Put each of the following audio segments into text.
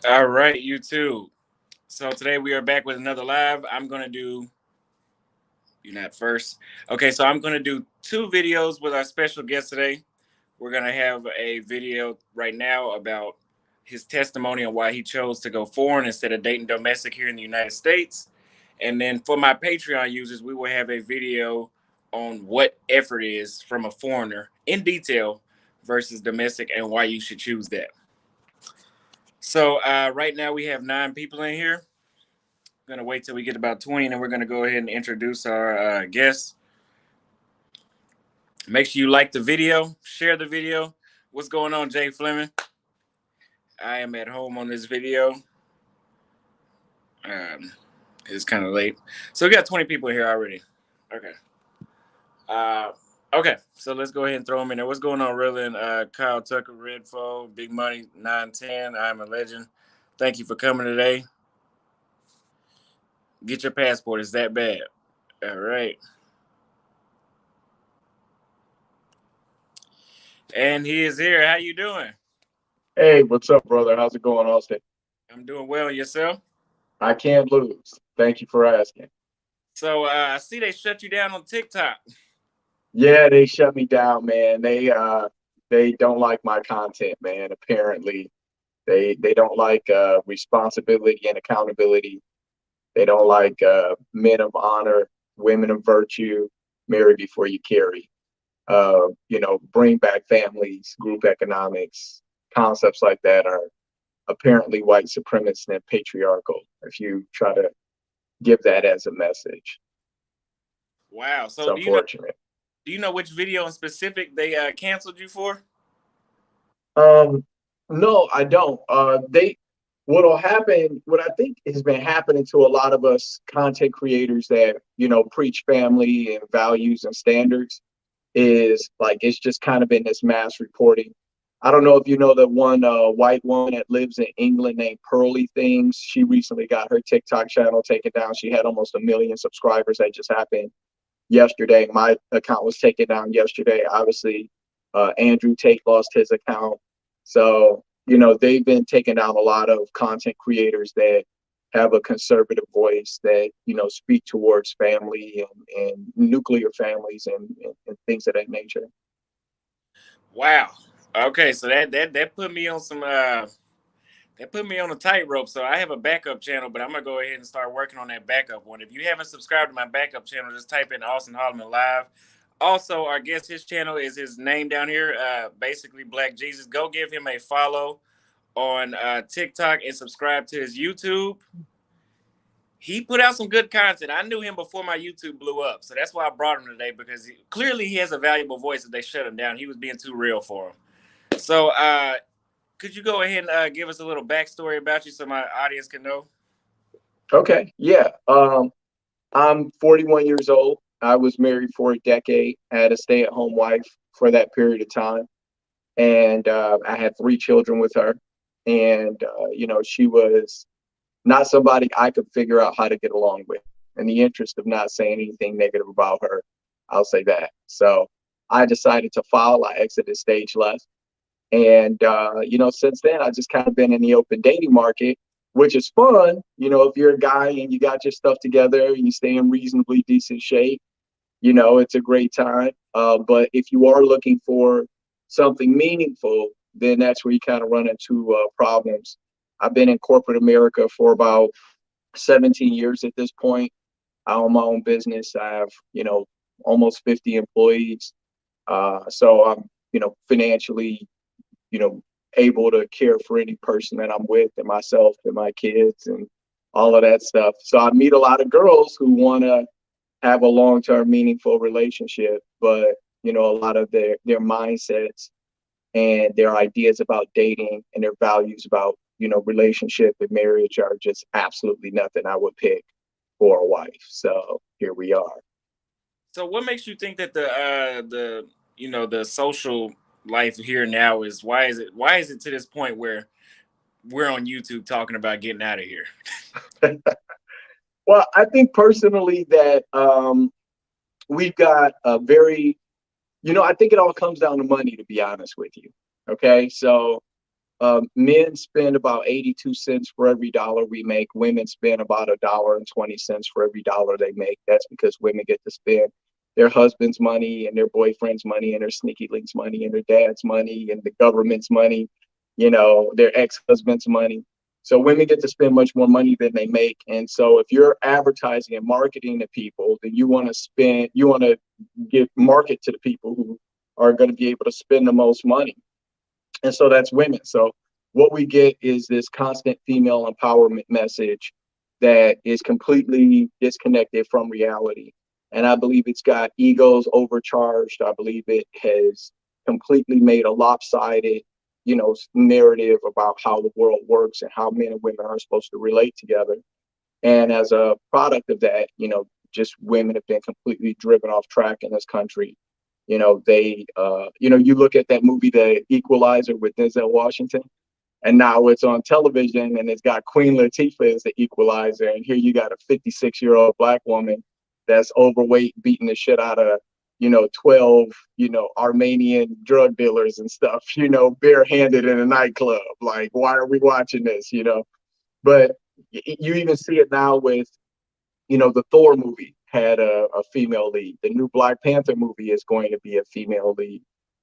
All right, you too. So today we are back with another live. I'm gonna do you not first. Okay, so I'm gonna do two videos with our special guest today. We're gonna have a video right now about his testimony on why he chose to go foreign instead of dating domestic here in the United States. And then for my Patreon users, we will have a video on what effort is from a foreigner in detail versus domestic and why you should choose that. So right now we have 9 people in here. I'm gonna wait till we get about 20, and then we're gonna go ahead and introduce our guests. Make sure you like the video, share the video. What's going on, Jay Fleming? I am at home on this video. Um, it's kind of late, so we got 20 people here already. Okay. Uh, okay, so let's go ahead and throw them in there. What's going on, Rylan? Kyle Tucker, Redfo, Big Money, 910. I'm a legend. Thank you for coming today. Get your passport. It's that bad. All right. And he is here. How you doing? Hey, what's up, brother? How's it going, Auston? I'm doing well. Yourself? I can't lose. Thank you for asking. So I see they shut you down on TikTok. Yeah, they shut me down, man. They don't like my content, man. Apparently, they don't like responsibility and accountability. They don't like men of honor, women of virtue, marry before you carry. Bring back families, group economics, concepts like that are apparently white supremacist and patriarchal. If you try to give that as a message. Wow. It's So unfortunate. do you know which video in specific they canceled you for? Um, no, I don't. What'll happen, what I think has been happening to a lot of us content creators that, preach family and values and standards is like it's just kind of been this mass reporting. I don't know if you know the one white woman that lives in England named Pearly Things. She recently got her TikTok channel taken down. She had almost 1 million subscribers. That just happened yesterday. My account was taken down yesterday. Obviously, Andrew Tate lost his account. So, they've been taking down a lot of content creators that have a conservative voice that, speak towards family and nuclear families and things of that nature. Wow. Okay, so that put me on some that put me on a tightrope. So I have a backup channel, but I'm gonna go ahead and start working on that backup one. If you haven't subscribed to my backup channel, just type in Auston Holleman Live. Also, our guest, his channel is his name down here, basically Black Jesus. Go give him a follow on TikTok and subscribe to his YouTube. He put out some good content. I knew him before my YouTube blew up, so that's why I brought him today because clearly he has a valuable voice. If they shut him down, he was being too real for him. So, could you go ahead and give us a little backstory about you so my audience can know? Okay, yeah. I'm 41 years old. I was married for a decade. I had a stay-at-home wife for that period of time, and I had 3 children with her. And she was not somebody I could figure out how to get along with. In the interest of not saying anything negative about her, I'll say that. So I decided to file. I exited stage left. And, since then, I've just kind of been in the open dating market, which is fun. If you're a guy and you got your stuff together and you stay in reasonably decent shape, it's a great time. But if you are looking for something meaningful, then that's where you kind of run into problems. I've been in corporate America for about 17 years at this point. I own my own business. I have, almost 50 employees. So I'm, financially, you know, able to care for any person that I'm with and myself and my kids and all of that stuff. So I meet a lot of girls who want to have a long-term meaningful relationship, but a lot of their mindsets and their ideas about dating and their values about relationship and marriage are just absolutely nothing I would pick for a wife. So here we are. So, what makes you think that the social life here now is why is it to this point where we're on YouTube talking about getting out of here? Well, I think personally that we've got a very, I think it all comes down to money, to be honest with you. Okay. So Men spend about 82 cents for every dollar we make. Women spend about $1.20 for every dollar they make. That's because women get to spend their husband's money and their boyfriend's money and their sneaky links money and their dad's money and the government's money, their ex-husband's money. So women get to spend much more money than they make. And so if you're advertising and marketing to people, then you want to give market to the people who are going to be able to spend the most money. And so that's women. So what we get is this constant female empowerment message that is completely disconnected from reality. And I believe it's got egos overcharged. I believe it has completely made a lopsided, narrative about how the world works and how men and women are supposed to relate together. And as a product of that, just women have been completely driven off track in this country. You look at that movie, The Equalizer, with Denzel Washington, and now it's on television and it's got Queen Latifah as the equalizer. And here you got a 56-year-old Black woman that's overweight, beating the shit out of, 12, Armenian drug dealers and stuff, barehanded in a nightclub. Like, why are we watching this, But you even see it now with, the Thor movie had a female lead. The new Black Panther movie is going to be a female lead.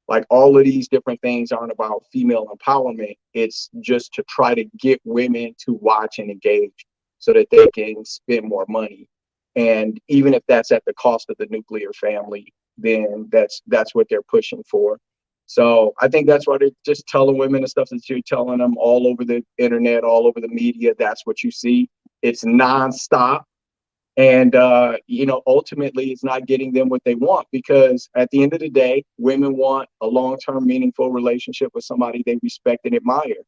Like, all of these different things aren't about female empowerment. It's just to try to get women to watch and engage so that they can spend more money. And even if that's at the cost of the nuclear family, then that's what they're pushing for. So I think that's why they're just telling women the stuff that you're telling them all over the internet, all over the media. That's what you see. It's nonstop. And, ultimately it's not getting them what they want, because at the end of the day, women want a long-term, meaningful relationship with somebody they respect and admire.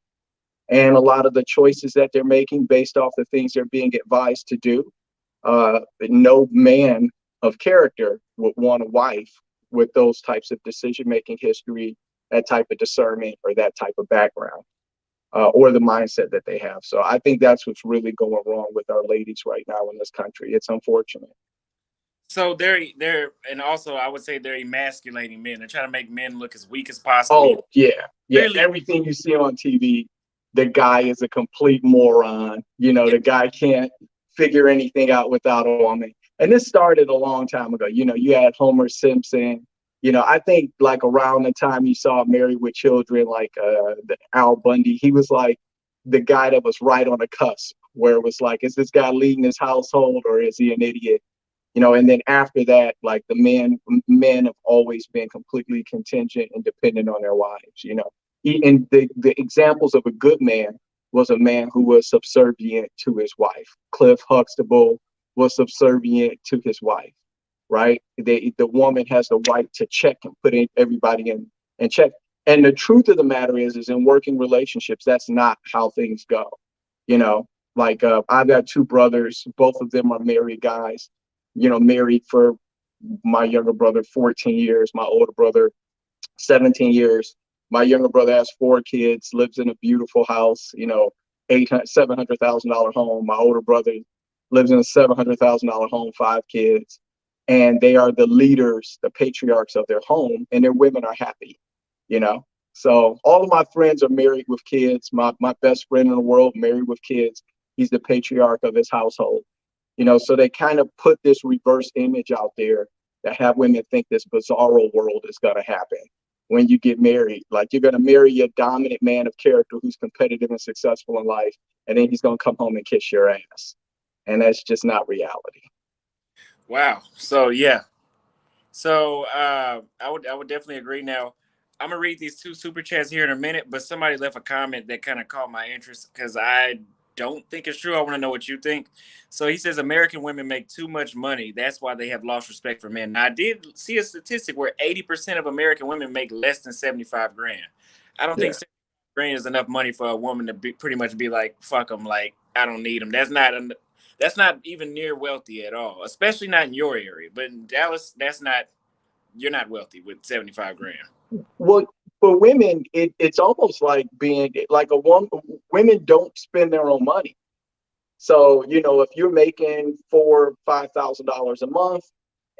And a lot of the choices that they're making based off the things they're being advised to do, no man of character would want a wife with those types of decision-making history, that type of discernment, or that type of background. Or the mindset that they have. So I think that's what's really going wrong with our ladies right now in this country. It's unfortunate. So and also I would say they're emasculating men. They're trying to make men look as weak as possible. Oh, yeah. Clearly, everything you see on TV, the guy is a complete moron. The guy can't figure anything out without a woman. And this started a long time ago. You had Homer Simpson. I think like around the time you saw Married with Children, like the Al Bundy, he was like the guy that was right on the cusp, where it was like, is this guy leading his household or is he an idiot? And then after that, like the men have always been completely contingent and dependent on their wives. And the examples of a good man was a man who was subservient to his wife. Cliff Huxtable was subservient to his wife. Right? The woman has the right to check and put everybody in check. And the truth of the matter is in working relationships, that's not how things go. Like I've got two brothers, both of them are married guys, married for my younger brother 14 years, my older brother 17 years. My younger brother has 4 kids, lives in a beautiful house, $700,000 home. My older brother lives in a $700,000 home, 5 kids. And they are the leaders, the patriarchs of their home, and their women are happy, So all of my friends are married with kids. My best friend in the world, married with kids. He's the patriarch of his household, So they kind of put this reverse image out there that have women think this bizarro world is going to happen when you get married. Like, you're going to marry a dominant man of character who's competitive and successful in life, and then he's going to come home and kiss your ass. And that's just not reality. Wow. So yeah. So I would definitely agree. Now I'm gonna read these 2 super chats here in a minute, but somebody left a comment that kind of caught my interest because I don't think it's true. I want to know what you think. So he says American women make too much money. That's why they have lost respect for men. Now, I did see a statistic where 80% of American women make less than 75 grand. I don't think 75 grand is enough money for a woman to pretty much be like, fuck them, like, I don't need them. That's not even near wealthy at all, especially not in your area. But in Dallas, you're not wealthy with 75 grand. Well, for women, it's almost like being like a woman. Women don't spend their own money. So, if you're making $4,000-5,000 a month,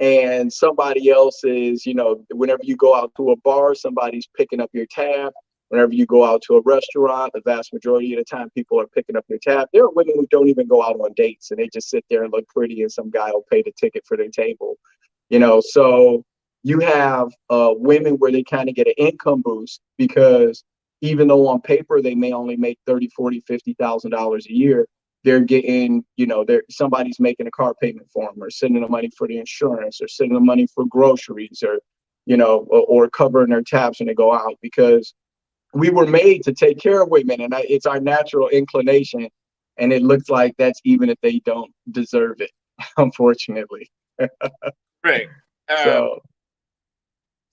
and somebody else is, whenever you go out to a bar, somebody's picking up your tab, Whenever you go out to a restaurant, the vast majority of the time people are picking up your tab. There are women who don't even go out on dates and they just sit there and look pretty and some guy will pay the ticket for their table. So you have women where they kind of get an income boost because even though on paper they may only make 30, 40, $50,000 a year, they're getting, somebody's making a car payment for them or sending them money for the insurance or sending them money for groceries or, or covering their tabs when they go out because we were made to take care of women and it's our natural inclination. And it looks like that's even if they don't deserve it, unfortunately. Right. So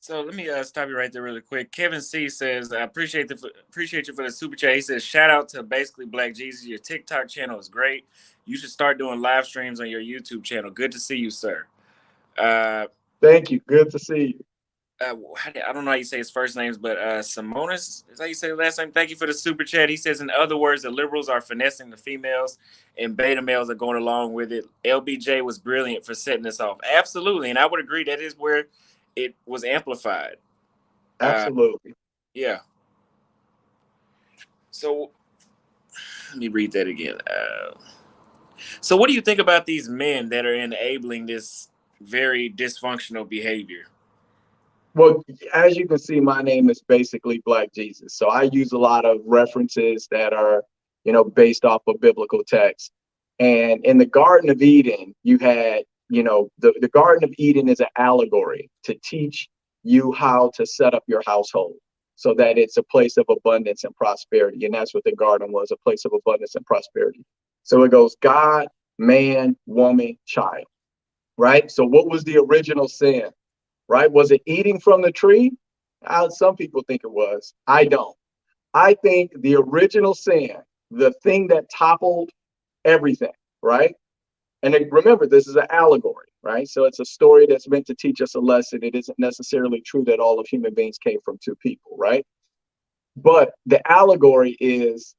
So let me stop you right there really quick. Kevin C says, "I appreciate you for the super chat." He says, "Shout out to basically Black Jesus. Your TikTok channel is great. You should start doing live streams on your YouTube channel. Good to see you, sir." Uh, thank you. Good to see you. I don't know how you say his first names, but Simonis is how you say the last name. Thank you for the super chat. He says, in other words, the liberals are finessing the females, and beta males are going along with it. LBJ was brilliant for setting this off. Absolutely, and I would agree that is where it was amplified. Absolutely. Yeah. So let me read that again. So what do you think about these men that are enabling this very dysfunctional behavior? Well, as you can see, my name is basically Black Jesus. So I use a lot of references that are, based off of biblical text. And in the Garden of Eden, you had, the Garden of Eden is an allegory to teach you how to set up your household so that it's a place of abundance and prosperity. And that's what the garden was, a place of abundance and prosperity. So it goes God, man, woman, child, right? So what was the original sin? Right? Was it eating from the tree? Some people think it was. I don't. I think the original sin, the thing that toppled everything, right? And remember, this is an allegory, right? So it's a story that's meant to teach us a lesson. It isn't necessarily true that all of human beings came from two people, right? But the allegory is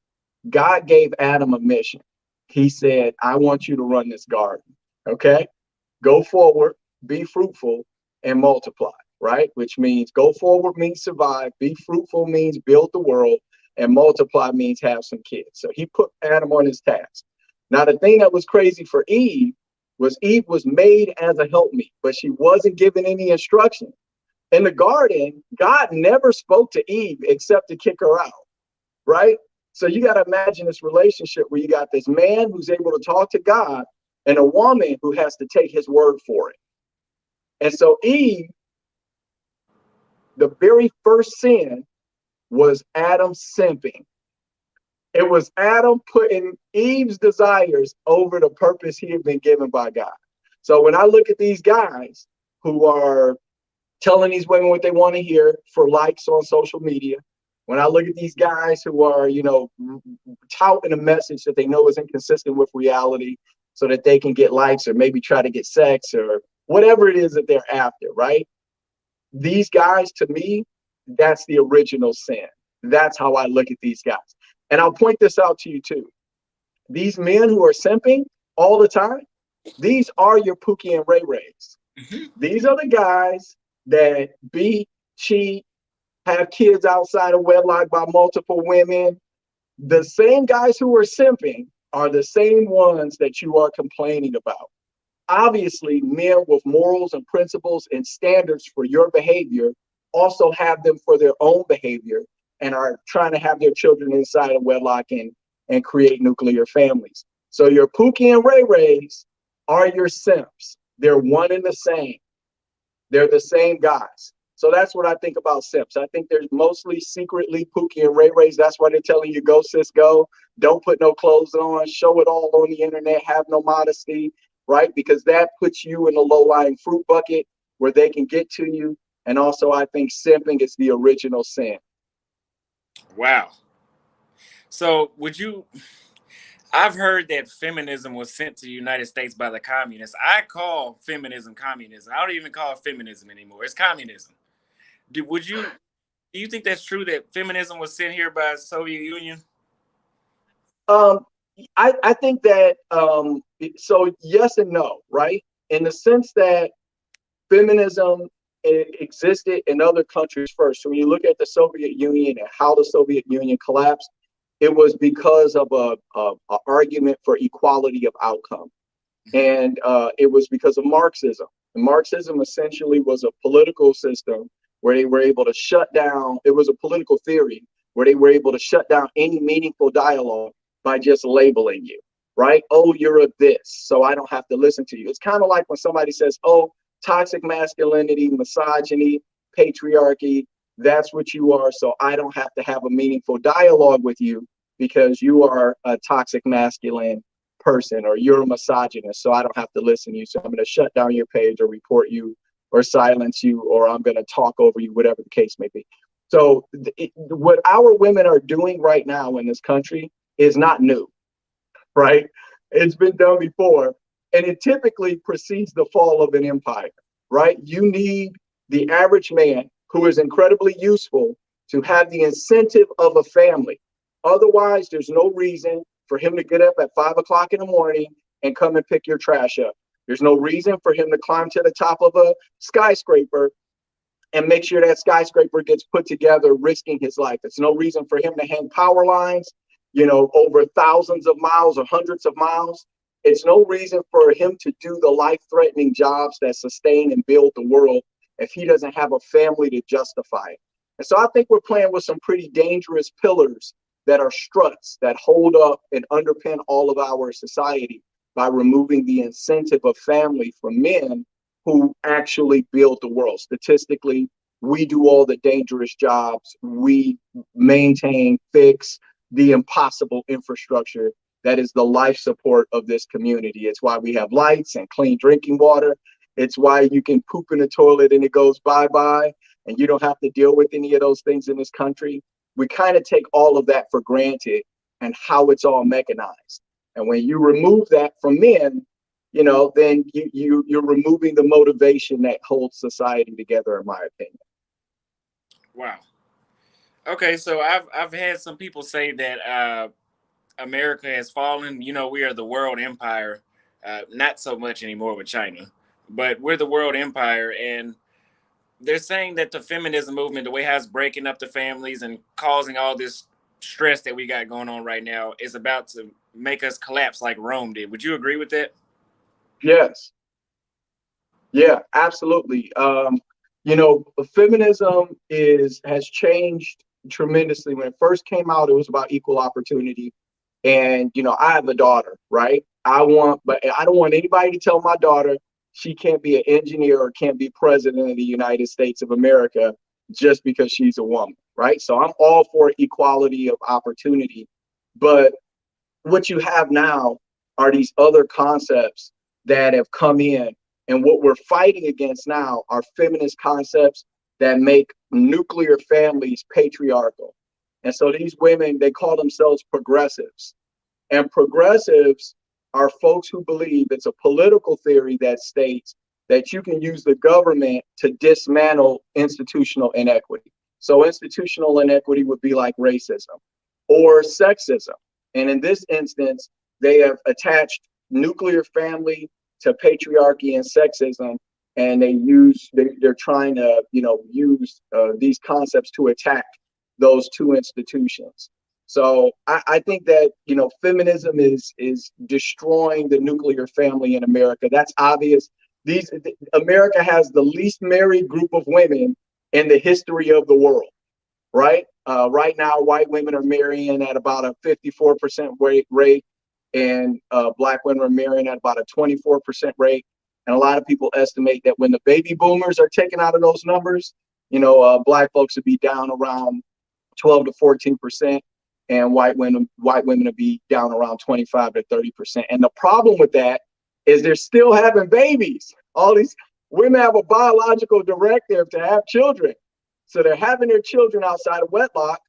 God gave Adam a mission. He said, I want you to run this garden, okay? Go forward, be fruitful, and multiply, right? Which means go forward means survive, be fruitful means build the world, and multiply means have some kids. So he put Adam on his task. Now, the thing that was crazy for Eve was made as a helpmeet, but she wasn't given any instruction. In the garden, God never spoke to Eve except to kick her out, right? So you got to imagine this relationship where you got this man who's able to talk to God and a woman who has to take his word for it. And so Eve, the very first sin was Adam simping. It was Adam putting Eve's desires over the purpose he had been given by God. So when I look at these guys who are telling these women what they want to hear for likes on social media, when I look at these guys who are, touting a message that they know is inconsistent with reality so that they can get likes or maybe try to get sex or whatever it is that they're after, right? These guys, to me, that's the original sin. That's how I look at these guys. And I'll point this out to you too. These men who are simping all the time, these are your Pookie and Ray Rays. Mm-hmm. These are the guys that beat, cheat, have kids outside of wedlock by multiple women. The same guys who are simping are the same ones that you are complaining about. Obviously, men with morals and principles and standards for your behavior also have them for their own behavior and are trying to have their children inside of wedlock and create nuclear families. So your Pookie and Ray Rays are your simps. They're one and the same. They're the same guys. So that's what I think about simps. I think they're mostly secretly Pookie and Ray Rays. That's why they're telling you, go, sis, go. Don't put no clothes on. Show it all on the internet. Have no modesty, right? Because that puts you in the low-lying fruit bucket where they can get to you. And also, I think simping is the original sin. Wow. So I've heard that feminism was sent to the United States by the communists. I call feminism communism. I don't even call it feminism anymore. It's communism. Do you think that's true that feminism was sent here by the Soviet Union? I think that, so yes and no, right? In the sense that feminism it existed in other countries first. So when you look at the Soviet Union and how the Soviet Union collapsed, it was because of a argument for equality of outcome. And it was because of Marxism. And Marxism essentially was a political system where they were able to shut down, it was a political theory where they were able to shut down any meaningful dialogue by just labeling you, right? Oh, you're a this, so I don't have to listen to you. It's kind of like when somebody says, oh, toxic masculinity, misogyny, patriarchy, that's what you are, so I don't have to have a meaningful dialogue with you because you are a toxic masculine person, or you're a misogynist, so I don't have to listen to you. So I'm going to shut down your page or report you or silence you, or I'm going to talk over you, whatever the case may be. So what our women are doing right now in this country is not new, right? It's been done before, and it typically precedes the fall of an empire, right? You need the average man who is incredibly useful to have the incentive of a family. Otherwise, there's no reason for him to get up at 5 o'clock in the morning and come and pick your trash up. There's no reason for him to climb to the top of a skyscraper and make sure that skyscraper gets put together, risking his life. It's no reason for him to hang power lines, over thousands of miles or hundreds of miles. It's no reason for him to do the life-threatening jobs that sustain and build the world if he doesn't have a family to justify it. And so I think we're playing with some pretty dangerous pillars that are struts that hold up and underpin all of our society by removing the incentive of family from men who actually build the world. Statistically, we do all the dangerous jobs. We maintain, fix the impossible infrastructure that is the life support of this community. It's why we have lights and clean drinking water. It's why you can poop in the toilet and it goes bye-bye, and you don't have to deal with any of those things in this country. We kind of take all of that for granted and how it's all mechanized. And when you remove that from men, then you're removing the motivation that holds society together, in my opinion. Wow. Okay, so I've had some people say that America has fallen. We are the world empire. Not so much anymore with China, but we're the world empire, and they're saying that the feminism movement, the way how it's breaking up the families and causing all this stress that we got going on right now, is about to make us collapse like Rome did. Would you agree with that? Yes. Yeah, absolutely. Feminism has changed tremendously. When it first came out, it was about equal opportunity. And, I have a daughter, right? But I don't want anybody to tell my daughter she can't be an engineer or can't be president of the United States of America just because she's a woman, right? So I'm all for equality of opportunity. But what you have now are these other concepts that have come in. And what we're fighting against now are feminist concepts that make nuclear families patriarchal. And so these women, they call themselves progressives. And progressives are folks who believe it's a political theory that states that you can use the government to dismantle institutional inequity. So institutional inequity would be like racism or sexism. And in this instance, they have attached nuclear family to patriarchy and sexism, and they're trying to use these concepts to attack those two institutions. So I think that feminism is destroying the nuclear family in America. That's obvious. America has the least married group of women in the history of the world, right? Right now, white women are marrying at about a 54% rate, and Black women are marrying at about a 24% rate. And a lot of people estimate that when the baby boomers are taken out of those numbers, Black folks would be down around 12 to 14%, and white women will be down around 25 to 30%. And the problem with that is they're still having babies. All these women have a biological directive to have children. So they're having their children outside of wedlock.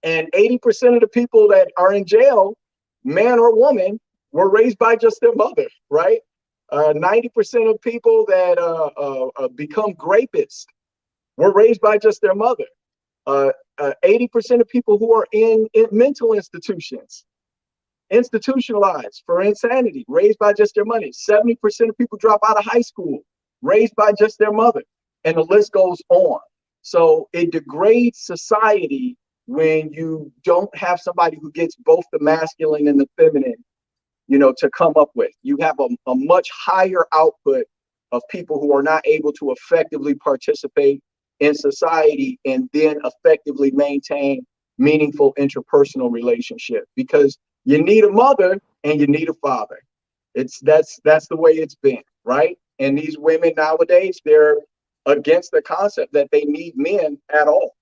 And 80% of the people that are in jail, man or woman, were raised by just their mother, right? 90% of people that become rapists were raised by just their mother. 80% of people who are in mental institutions, institutionalized for insanity, raised by just their money. 70% of people drop out of high school, raised by just their mother. and the list goes on. So it degrades society when you don't have somebody who gets both the masculine and the feminine, to come up with. You have a much higher output of people who are not able to effectively participate in society and then effectively maintain meaningful interpersonal relationship, because you need a mother and you need a father. That's the way it's been, right? And these women nowadays, they're against the concept that they need men at all.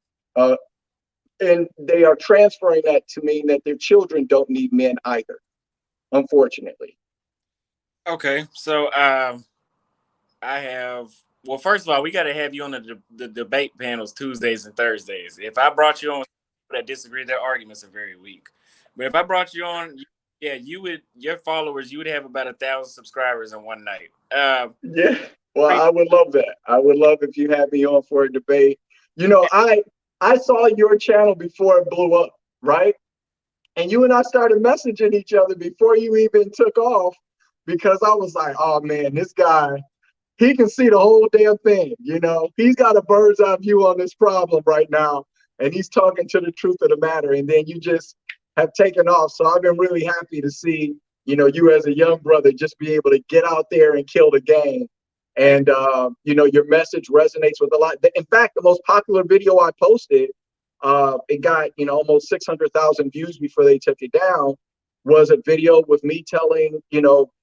And they are transferring that to mean that their children don't need men either, unfortunately. Okay, so I have. Well, first of all, we got to have you on the debate panels Tuesdays and Thursdays. If I brought you on that disagree, their arguments are very weak. But if I brought you on, yeah, your followers, you would have about 1,000 subscribers in one night. Yeah, well, I would love that. I would love if you had me on for a debate. I saw your channel before it blew up, right? And you and I started messaging each other before you even took off, because I was like, oh man, this guy, he can see the whole damn thing. He's got a bird's eye view on this problem right now, and he's talking to the truth of the matter. And then you just have taken off. So I've been really happy to see, you as a young brother just be able to get out there and kill the game. And, your message resonates with a lot. In fact, the most popular video I posted, it got, almost 600,000 views before they took it down, was a video with me telling,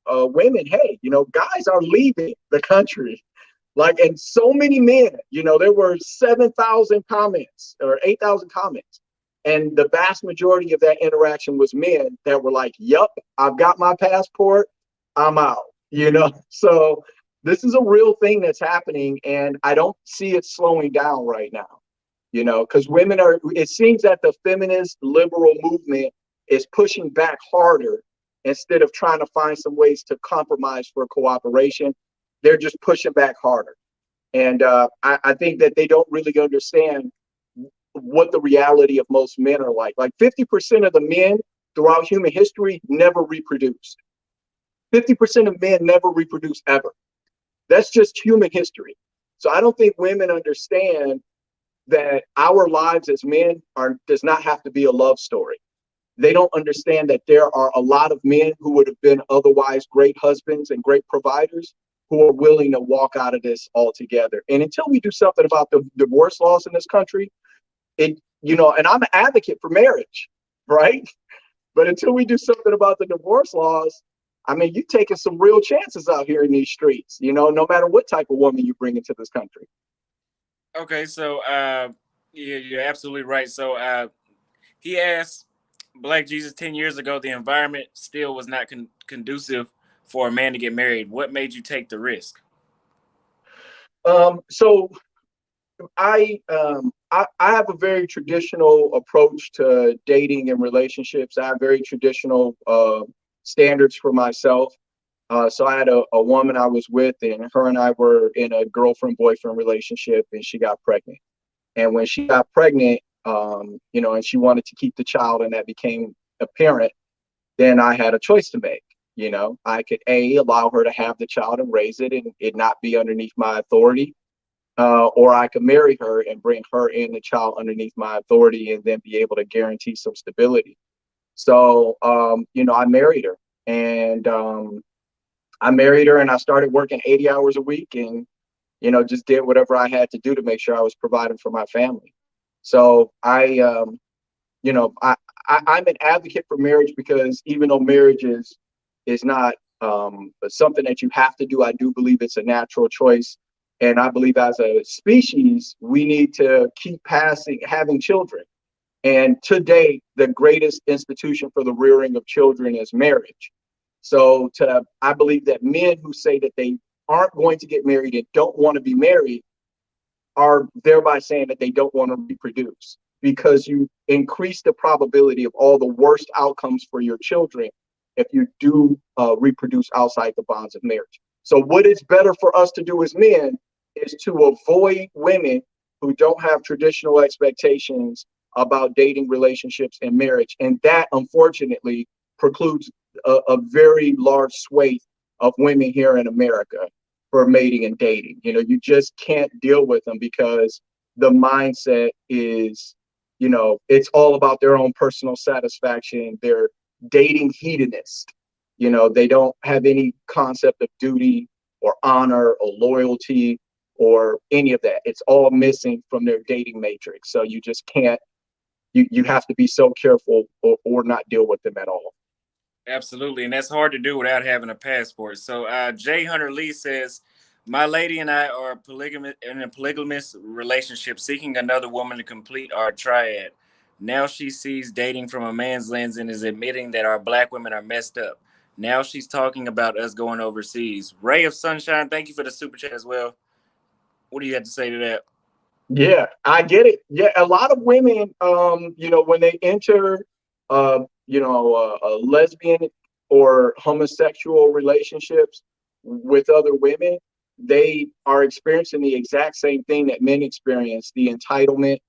women, hey, guys are leaving the country. Like, and so many men, there were 7,000 comments or 8,000 comments. And the vast majority of that interaction was men that were like, yep, I've got my passport, I'm out, So this is a real thing that's happening, and I don't see it slowing down right now, because it seems that the feminist liberal movement is pushing back harder instead of trying to find some ways to compromise for cooperation. They're just pushing back harder. And I think that they don't really understand what the reality of most men are like. Like 50% of the men throughout human history never reproduced. 50% of men never reproduce ever. That's just human history. So I don't think women understand that our lives as men does not have to be a love story. They don't understand that there are a lot of men who would have been otherwise great husbands and great providers who are willing to walk out of this altogether. And until we do something about the divorce laws in this country, and I'm an advocate for marriage, right? But until we do something about the divorce laws, I mean, you're taking some real chances out here in these streets, no matter what type of woman you bring into this country. Okay, so you're absolutely right. So he asked Black Jesus 10 years ago, the environment still was not conducive for a man to get married. What made you take the risk? So I have a very traditional approach to dating and relationships. I have very traditional standards for myself. So I had a woman I was with, and her and I were in a girlfriend-boyfriend relationship, and she got pregnant. And when she got pregnant, and she wanted to keep the child, and that became apparent, then I had a choice to make. I could allow her to have the child and raise it and it not be underneath my authority. Or I could marry her and bring her and the child underneath my authority and then be able to guarantee some stability. So, I married her, and I started working 80 hours a week, and, just did whatever I had to do to make sure I was providing for my family. So I'm an advocate for marriage, because even though marriage is not something that you have to do, I do believe it's a natural choice. And I believe as a species, we need to keep having children. And today, the greatest institution for the rearing of children is marriage. So I believe that men who say that they aren't going to get married and don't want to be married are thereby saying that they don't want to reproduce, because you increase the probability of all the worst outcomes for your children if you do reproduce outside the bonds of marriage. So what is better for us to do as men is to avoid women who don't have traditional expectations about dating, relationships, and marriage. And that, unfortunately, precludes a very large swathe of women here in America for mating and dating. You know, you just can't deal with them because the mindset is, you know, it's all about their own personal satisfaction. They're dating hedonists. You know, they don't have any concept of duty or honor or loyalty or any of that. It's all missing from their dating matrix. So you just can't, you have to be so careful or not deal with them at all. Absolutely, and that's hard to do without having a passport. So, Jay Hunter Lee says, "My lady and I are polygamous in a polygamous relationship, seeking another woman to complete our triad. Now she sees dating from a man's lens and is admitting that our black women are messed up. Now she's talking about us going overseas." Ray of Sunshine, thank you for the super chat as well. What do you have to say to that? Yeah, I get it. Yeah, a lot of women, you know, when they enter, a lesbian or homosexual relationships with other women, they are experiencing the exact same thing that men experience: the entitlement,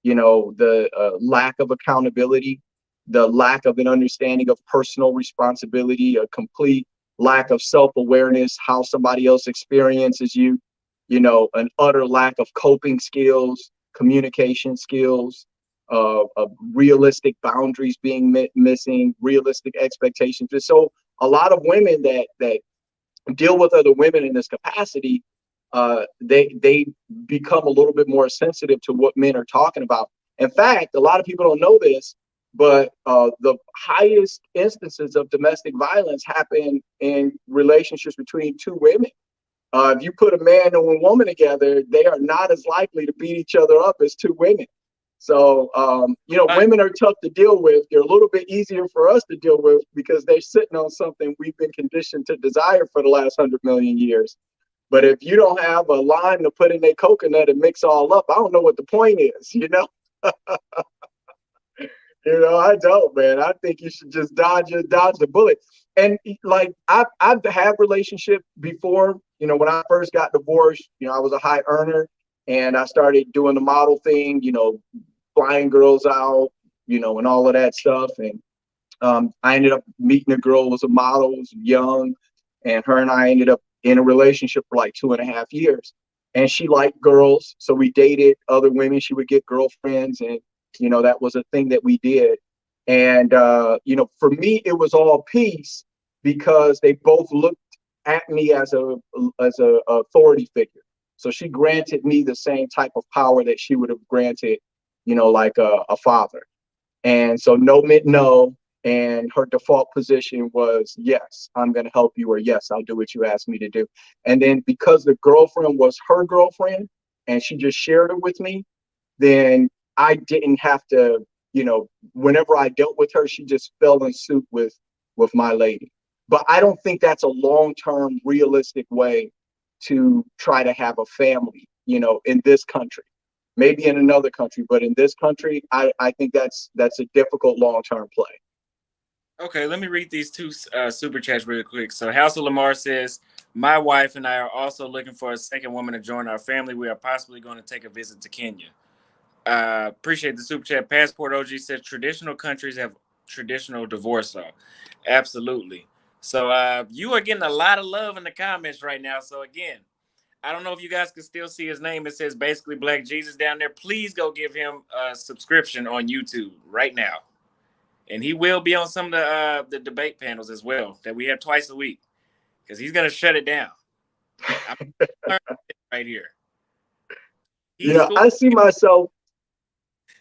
you know, the lack of accountability, the lack of an understanding of personal responsibility, a complete lack of self-awareness, how somebody else experiences you, you know, an utter lack of coping skills, communication skills, realistic boundaries being missing, realistic expectations. And so a lot of women that deal with other women in this capacity, they become a little bit more sensitive to what men are talking about. In fact, a lot of people don't know this, but the highest instances of domestic violence happen in relationships between two women. If you put a man and a woman together, they are not as likely to beat each other up as two women. So, you know, women are tough to deal with. They're a little bit easier for us to deal with because they're sitting on something we've been conditioned to desire for the last 100 million years. But if you don't have a lime to put in a coconut and mix all up, I don't know what the point is, you know? You know, I don't, man. I think you should just dodge the bullet. And like I've had relationship before. You know, when I first got divorced, you know, I was a high earner and I started doing the model thing, you know, flying girls out, you know, and all of that stuff. And I ended up meeting a girl who was a model, was young, and her and I ended up in a relationship for like 2.5 years. And she liked girls, so we dated other women. She would get girlfriends, and you know that was a thing that we did. And you know, for me, it was all peace because they both looked at me as a authority figure. So she granted me the same type of power that she would have granted, you know, like a father. And so no meant no. And her default position was, yes, I'm going to help you, or yes, I'll do what you asked me to do. And then because the girlfriend was her girlfriend and she just shared it with me, then I didn't have to, you know, whenever I dealt with her, she just fell in suit with my lady. But I don't think that's a long-term realistic way to try to have a family, you know, in this country. Maybe in another country, but in this country, I think that's a difficult long-term play. Okay, let me read these two super chats real quick. So, House of Lamar says, "My wife and I are also looking for a second woman to join our family. We are possibly going to take a visit to Kenya." Appreciate the super chat. Passport OG says, "Traditional countries have traditional divorce law." Absolutely. So, you are getting a lot of love in the comments right now. So, again, I don't know if you guys can still see his name. It says basically Black Jesus down there. Please go give him a subscription on YouTube right now. And he will be on some of the debate panels as well that we have twice a week because he's going to shut it down. I'm right here. You know, I see myself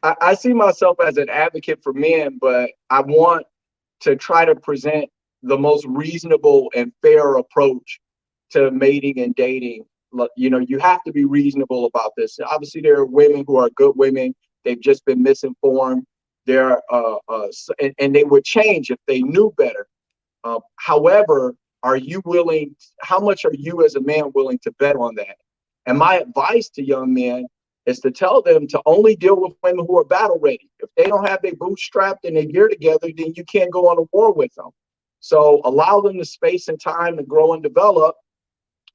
as an advocate for men, but I want to try to present the most reasonable and fair approach to mating and dating. You know, you have to be reasonable about this. Obviously, there are women who are good women. They've just been misinformed. There are, and they would change if they knew better. However, are you willing? How much are you as a man willing to bet on that? And my advice to young men is to tell them to only deal with women who are battle ready. If they don't have their boots strapped and their gear together, then you can't go on a war with them. So allow them the space and time to grow and develop,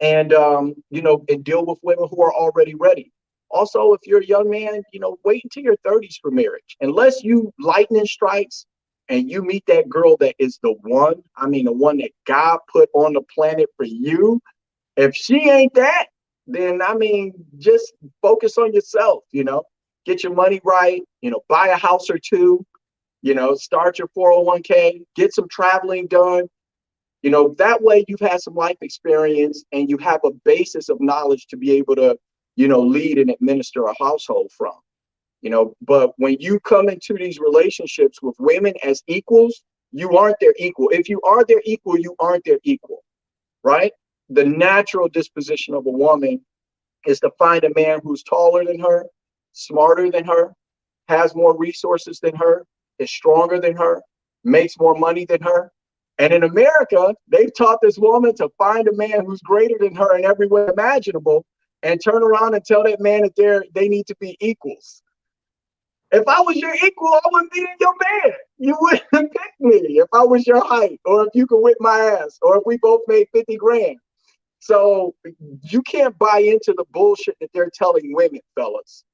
and you know, and deal with women who are already ready. Also, if you're a young man, you know, wait until your 30s for marriage. Unless you lightning strikes and you meet that girl that is the one, I mean, the one that God put on the planet for you, If she ain't that, then I mean, just focus on yourself, get your money right, buy a house or two, start your 401k, get some traveling done. That way you've had some life experience and you have a basis of knowledge to be able to, lead and administer a household from. But when you come into these relationships with women as equals, you aren't their equal. If you are their equal, you aren't their equal, right? The natural disposition of a woman is to find a man who's taller than her, smarter than her, has more resources than her, is stronger than her, makes more money than her. And in America, they've taught this woman to find a man who's greater than her in every way imaginable and turn around and tell that man that they need to be equals. If I was your equal, I wouldn't be in your bed. You wouldn't pick me if I was your height, or if you could whip my ass, or if we both made 50 grand. So you can't buy into the bullshit that they're telling women, fellas.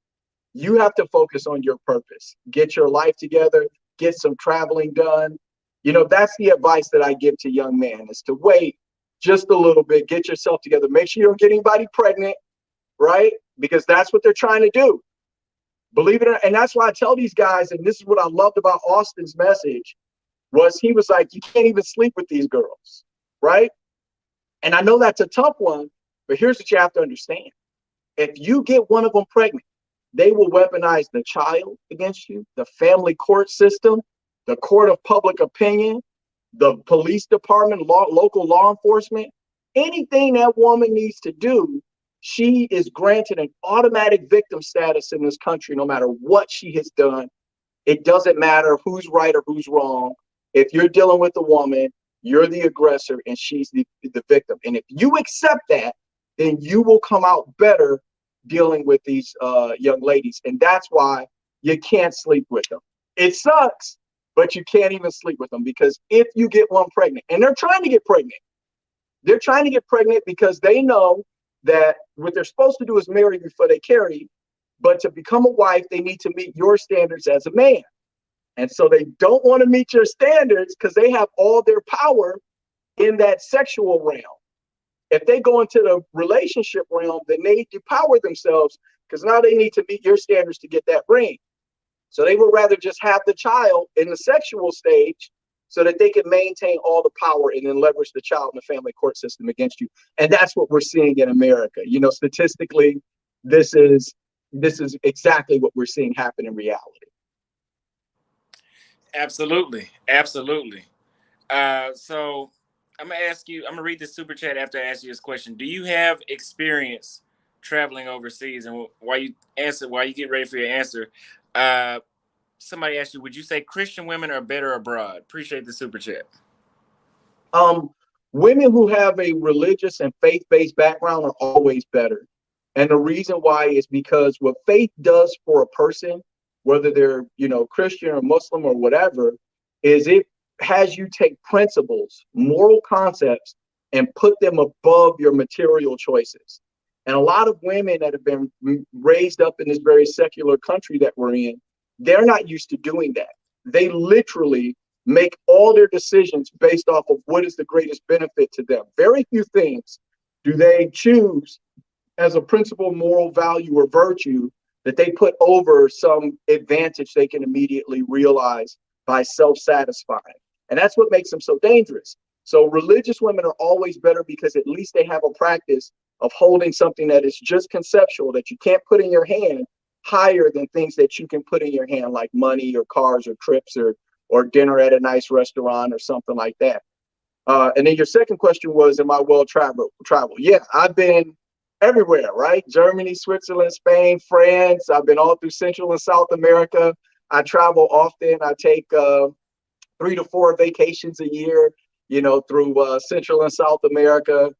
You have to focus on your purpose. Get your life together, get some traveling done. That's the advice that I give to young men, is to wait just a little bit, get yourself together. Make sure you don't get anybody pregnant, right? Because that's what they're trying to do. Believe it or not. And that's why I tell these guys, and this is what I loved about Auston's message, was he was like, you can't even sleep with these girls, right? And I know that's a tough one, but here's what you have to understand. If you get one of them pregnant, they will weaponize the child against you, the family court system, the court of public opinion, the police department, local law enforcement. Anything that woman needs to do, she is granted an automatic victim status in this country, no matter what she has done. It doesn't matter who's right or who's wrong. If you're dealing with a woman, you're the aggressor and she's the victim. And if you accept that, then you will come out better dealing with these young ladies. And that's why you can't sleep with them. It sucks, but you can't even sleep with them, because if you get one pregnant, and they're trying to get pregnant because they know that what they're supposed to do is marry before they carry, but to become a wife, they need to meet your standards as a man. And so they don't want to meet your standards because they have all their power in that sexual realm. If they go into the relationship realm, then they depower themselves, because now they need to meet your standards to get that ring. So they would rather just have the child in the sexual stage so that they can maintain all the power and then leverage the child in the family court system against you. And that's what we're seeing in America. Statistically, this is exactly what we're seeing happen in reality. Absolutely. So I'm gonna read the super chat after I ask you this question. Do you have experience traveling overseas? And while you get ready for your answer, somebody asked you, would you say Christian women are better abroad? Appreciate the super chat. Women who have a religious and faith-based background are always better. And the reason why is because what faith does for a person, whether they're, Christian or Muslim or whatever, is it has you take principles, moral concepts, and put them above your material choices. And a lot of women that have been raised up in this very secular country that we're in, they're not used to doing that. They literally make all their decisions based off of what is the greatest benefit to them. Very few things do they choose as a principle, moral value, or virtue that they put over some advantage they can immediately realize by self-satisfying. And that's what makes them so dangerous. So religious women are always better because at least they have a practice of holding something that is just conceptual, that you can't put in your hand, higher than things that you can put in your hand, like money or cars or trips or dinner at a nice restaurant or something like that. And then your second question was, am I well traveled? Yeah, I've been everywhere, right? Germany, Switzerland, Spain, France. I've been all through Central and South America. I travel often. I take 3 to 4 vacations a year, through Central and South America.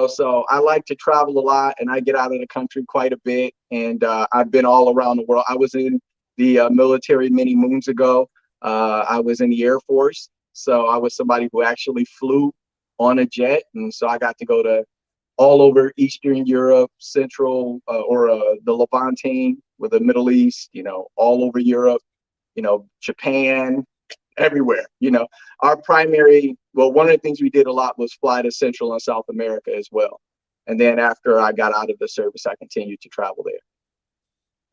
So I like to travel a lot, and I get out of the country quite a bit. And I've been all around the world. I was in the military many moons ago. I was in the Air Force. So I was somebody who actually flew on a jet. And so I got to go to all over Eastern Europe, Central, or the Levantine, with the Middle East, all over Europe, Japan, everywhere. Our one of the things we did a lot was fly to Central and South America as well. And then after I got out of the service, I continued to travel there.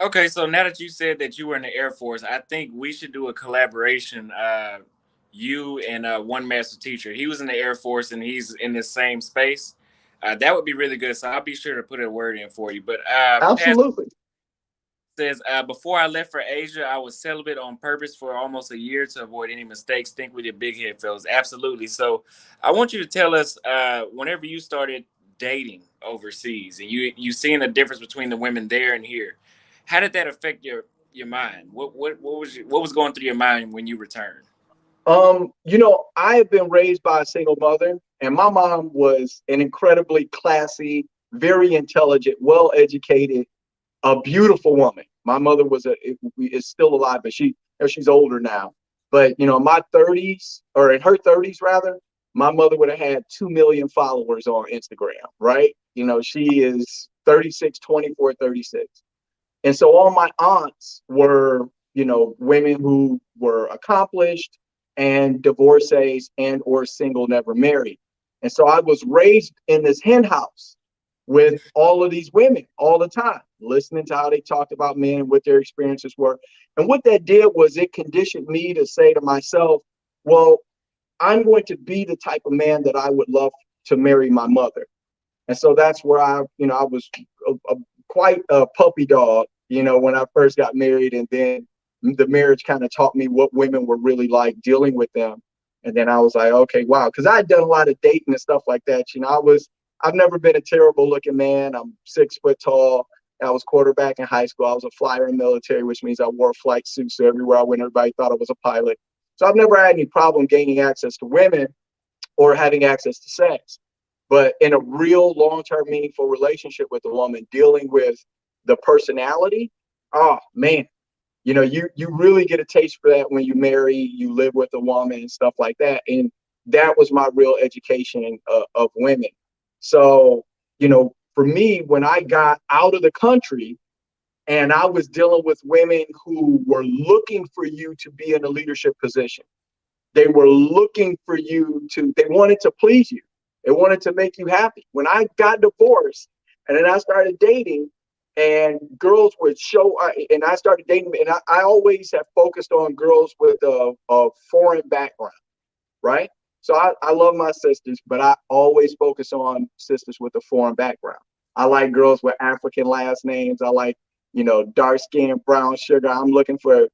Okay, so now that you said that you were in the Air Force, I think we should do a collaboration. You and one master teacher. He was in the Air Force and he's in the same space. That would be really good. So I'll be sure to put a word in for you. But Absolutely. says, before I left for Asia, I was celibate on purpose for almost a year to avoid any mistakes. Think with your big head, fellas. Absolutely. So I want you to tell us, whenever you started dating overseas and you seeing the difference between the women there and here, how did that affect your mind? What was going through your mind when you returned? I have been raised by a single mother, and my mom was an incredibly classy, very intelligent, well educated, a beautiful woman. My mother is still alive, but she's older now. But in my 30s, or in her 30s rather, my mother would have had 2 million followers on Instagram, right? She is 36, 24, 36. And so all my aunts were, women who were accomplished and divorcees and or single, never married. And so I was raised in this hen house with all of these women all the time, listening to how they talked about men and what their experiences were. And what that did was it conditioned me to say to myself, well, I'm going to be the type of man that I would love to marry my mother. And so that's where I was quite a puppy dog, when I first got married. And then the marriage kind of taught me what women were really like, dealing with them. And then I was like, okay, wow. Because I had done a lot of dating and stuff like that. I've never been a terrible looking man. I'm 6 foot tall. I was quarterback in high school. I was a flyer in the military, which means I wore flight suits. So everywhere I went, everybody thought I was a pilot. So I've never had any problem gaining access to women or having access to sex. But in a real long-term meaningful relationship with a woman, dealing with the personality, oh man, you really get a taste for that when you marry, you live with a woman and stuff like that. And that was my real education of women. So, for me, when I got out of the country and I was dealing with women who were looking for you to be in a leadership position, they were looking for they wanted to please you. They wanted to make you happy. When I got divorced and then I started dating, and girls would and I started dating, and I always have focused on girls with a foreign background, right? So I love my sisters, but I always focus on sisters with a foreign background. I like girls with African last names. I like, dark skin, brown sugar. I'm looking for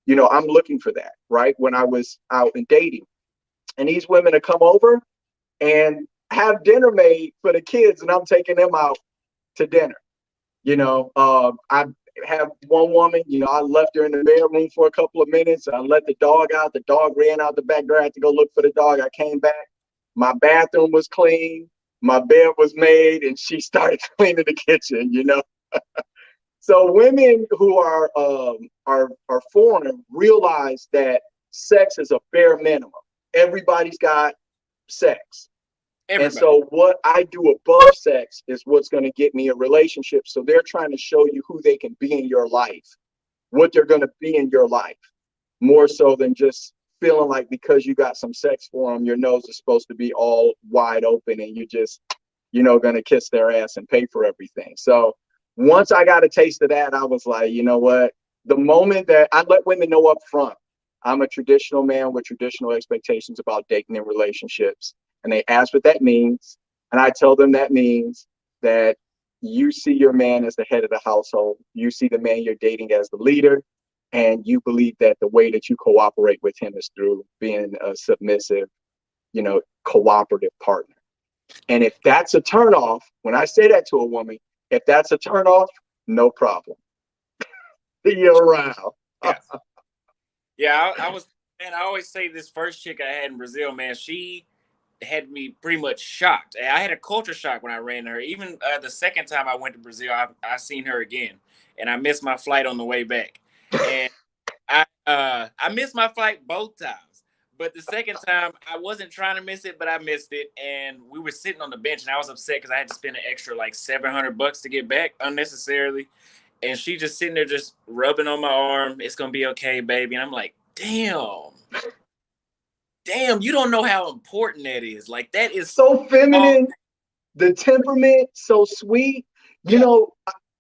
that, right? When I was out and dating. And these women would come over and have dinner made for the kids, and I'm taking them out to dinner. I have one woman, I left her in the bedroom for a couple of minutes. I let the dog out. The dog ran out the back door. I had to go look for the dog. I came back. My bathroom was clean. My bed was made, and she started cleaning the kitchen. So women who are foreign realize that sex is a bare minimum. Everybody's got sex. Everybody. And so what I do above sex is what's going to get me a relationship. So they're trying to show you who they can be in your life, what they're going to be in your life, more so than just feeling like because you got some sex for them, your nose is supposed to be all wide open and you just, going to kiss their ass and pay for everything. So once I got a taste of that, I was like, you know what? The moment that I let women know up front, I'm a traditional man with traditional expectations about dating and relationships. And they ask what that means. And I tell them that means that you see your man as the head of the household. You see the man you're dating as the leader. And you believe that the way that you cooperate with him is through being a submissive, cooperative partner. And if that's a turnoff, when I say that to a woman, if that's a turnoff, no problem. See you around. Yeah. Yeah, I always say this first chick I had in Brazil, man, she had me pretty much shocked. I had a culture shock when I ran her. Even the second time I went to Brazil, I seen her again, and I missed my flight on the way back. And I missed my flight both times. But the second time, I wasn't trying to miss it, but I missed it. And we were sitting on the bench, and I was upset because I had to spend an extra like $700 to get back unnecessarily. And she just sitting there just rubbing on my arm. It's going to be okay, baby. And I'm like, damn, you don't know how important that is. Like, that is so feminine. the temperament so sweet. You Yeah. know,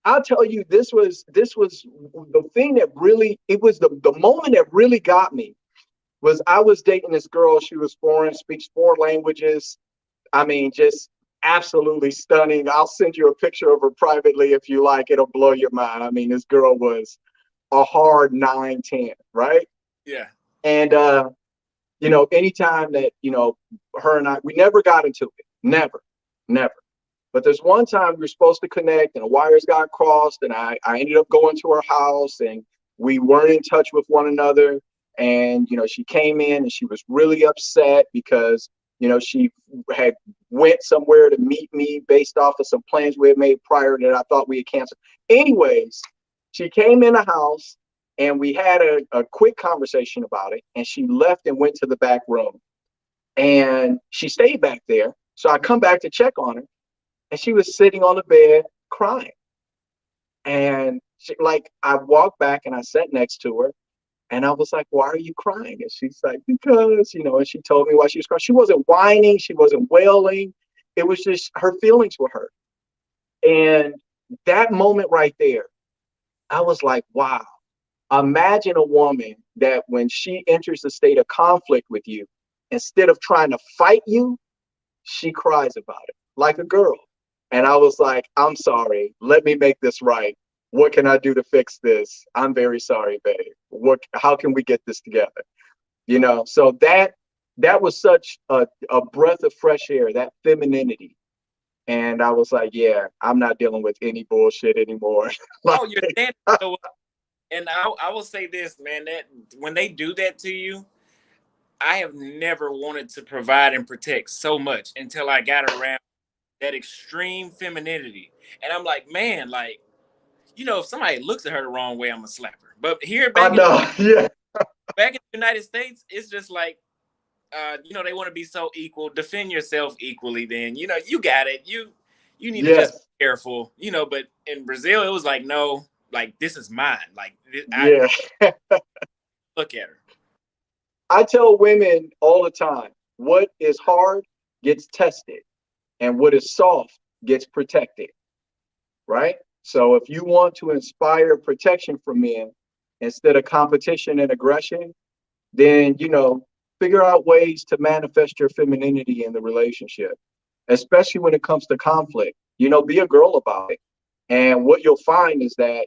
I'll tell you, this was the thing that really, it was the moment that really got me. Was I was dating this girl. She was foreign, speaks 4 languages. I mean, just absolutely stunning. I'll send you a picture of her privately if you like. It'll blow your mind. I mean, this girl was a hard 9, 10, right? Yeah. And anytime that, her and I, we never got into it. Never, never. But there's one time we were supposed to connect and the wires got crossed, and I ended up going to her house, and we weren't in touch with one another. And, she came in and she was really upset because, she had went somewhere to meet me based off of some plans we had made prior that I thought we had canceled. Anyways, she came in the house and we had a quick conversation about it. And she left and went to the back room, and she stayed back there. So I come back to check on her, and she was sitting on the bed crying. And I walked back and I sat next to her, and I was like, "Why are you crying?" And she's like, "Because," and she told me why she was crying. She wasn't whining, she wasn't wailing. It was just her feelings were hurt. And that moment right there, I was like, wow, imagine a woman that when she enters a state of conflict with you, instead of trying to fight you, she cries about it like a girl. And I was like, I'm sorry. Let me make this right. What can I do to fix this? I'm very sorry, babe. How can we get this together? So that was such a breath of fresh air, that femininity. And I was like, yeah, I'm not dealing with any bullshit anymore. Like, Oh, you're standing. So, and I will say this, man, that when they do that to you, I have never wanted to provide and protect so much until I got around that extreme femininity. And I'm like, man, like, if somebody looks at her the wrong way, I'm gonna slap her. But here I know, yeah, back in the United States, it's just like, they want to be so equal. Defend yourself equally. Then you got it. You need to just yes, be careful. But in Brazil, it was like, no, like this is mine. Like I yeah. look at her. I tell women all the time, what is hard gets tested, and what is soft gets protected, right? So if you want to inspire protection from men instead of competition and aggression, then, figure out ways to manifest your femininity in the relationship, especially when it comes to conflict. Be a girl about it. And what you'll find is that,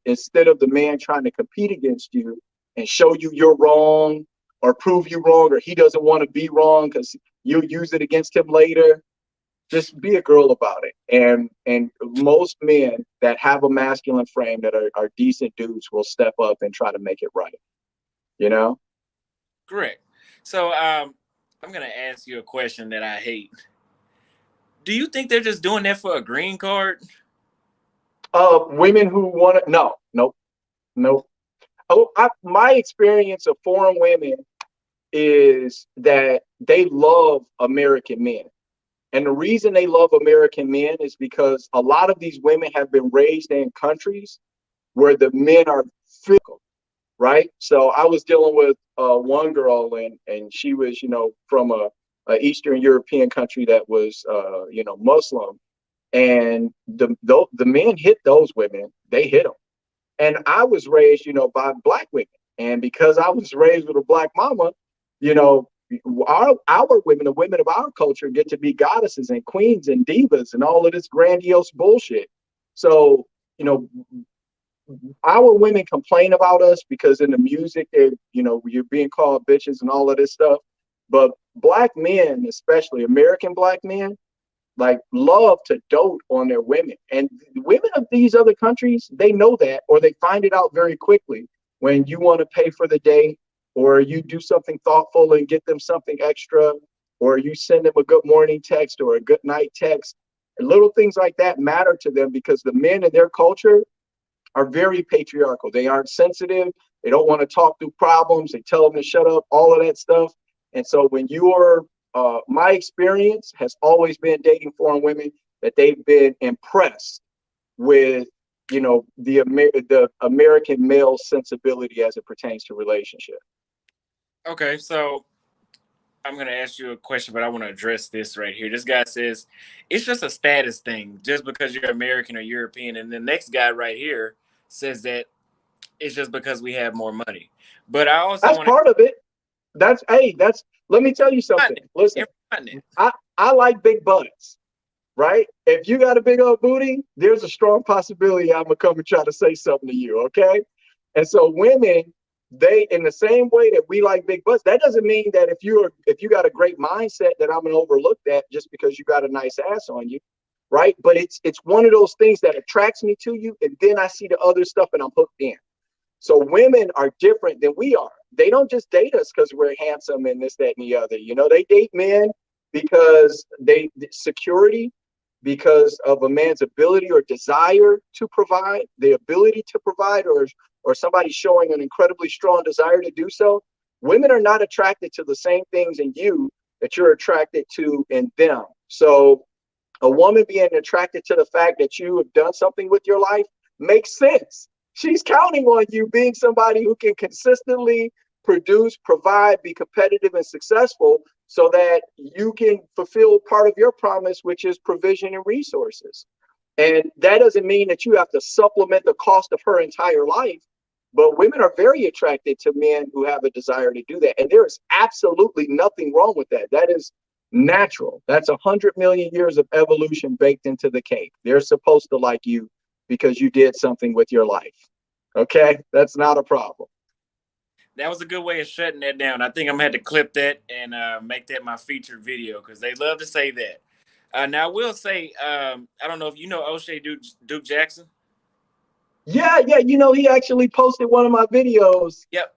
instead of the man trying to compete against you and show you you're wrong or prove you wrong, or he doesn't want to be wrong because you'll use it against him later, just be a girl about it. And most men that have a masculine frame that are decent dudes will step up and try to make it right, you know? Correct. So I'm gonna ask you a question that I hate. Do you think they're just doing that for a green card? Women who want to, no, nope, nope. My experience of foreign women is that they love American men. And the reason they love American men is because a lot of these women have been raised in countries where the men are physical, right? So I was dealing with one girl, and she was, from a Eastern European country that was, Muslim, and the men hit those women. They hit them. And I was raised, by black women, and because I was raised with a black mama, you know, our women, the women of our culture, get to be goddesses and queens and divas and all of this grandiose bullshit. So, you know, our women complain about us because in the music, you're being called bitches and all of this stuff. But black men, especially American black men, like love to dote on their women. And women of these other countries, they know that, or they find it out very quickly when you want to pay for the date, or you do something thoughtful and get them something extra, or you send them a good morning text or a good night text. And little things like that matter to them because the men in their culture are very patriarchal. They aren't sensitive. They don't want to talk through problems. They tell them to shut up, all of that stuff. And so when you're, my experience has always been dating foreign women that they've been impressed with, the American male sensibility as it pertains to relationship. Okay, so I'm going to ask you a question, but I want to address this right here. This guy says it's just a status thing just because you're American or European. And the next guy right here says that it's just because we have more money. But I also That's want to part of it. That's let me tell you something. Listen, I like big butts, right? If you got a big old booty, there's a strong possibility I'm gonna come and try to say something to you, okay? And so women, they in the same way that we like big butts, that doesn't mean that if you got a great mindset that I'm gonna overlook that just because you got a nice ass on you, right? But it's one of those things that attracts me to you, and then I see the other stuff and I'm hooked in. So women are different than we are. They don't just date us because we're handsome and this, that, and the other. You know, they date men because they security, because of a man's ability or desire to provide, the ability to provide, or somebody showing an incredibly strong desire to do so. Women are not attracted to the same things in you that you're attracted to in them. So a woman being attracted to the fact that you have done something with your life makes sense. She's counting on you being somebody who can consistently produce, provide, be competitive and successful so that you can fulfill part of your promise, which is provision and resources. And that doesn't mean that you have to supplement the cost of her entire life, but women are very attracted to men who have a desire to do that. And there is absolutely nothing wrong with that. That is natural. That's 100 million years of evolution baked into the cake. They're supposed to like you because you did something with your life. Okay, that's not a problem. That was a good way of shutting that down. I think I'm gonna have to clip that and make that my featured video because they love to say that. Now I will say, I don't know if you know O'Shea Duke Jackson. Yeah, you know, he actually posted one of my videos Yep.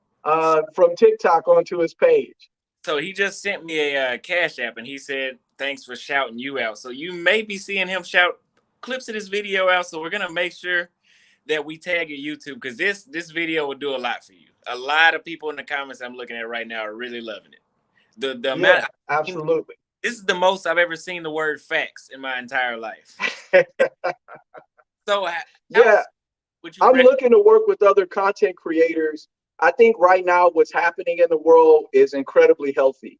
From TikTok onto his page. So he just sent me a Cash App and he said, thanks for shouting you out. So you may be seeing him shout clips of this video out. So we're going to make sure that we tag your YouTube because this video will do a lot for you. A lot of people in the comments I'm looking at right now are really loving it. The amount, absolutely. This is the most I've ever seen the word facts in my entire life. So yeah, I'm looking to work with other content creators. I think right now what's happening in the world is incredibly healthy.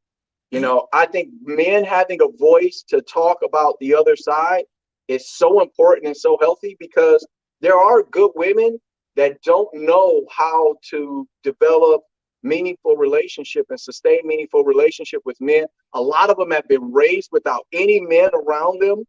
You know, I think men having a voice to talk about the other side is so important and so healthy because there are good women that don't know how to develop meaningful relationship and sustain meaningful relationship with men. A lot of them have been raised without any men around them.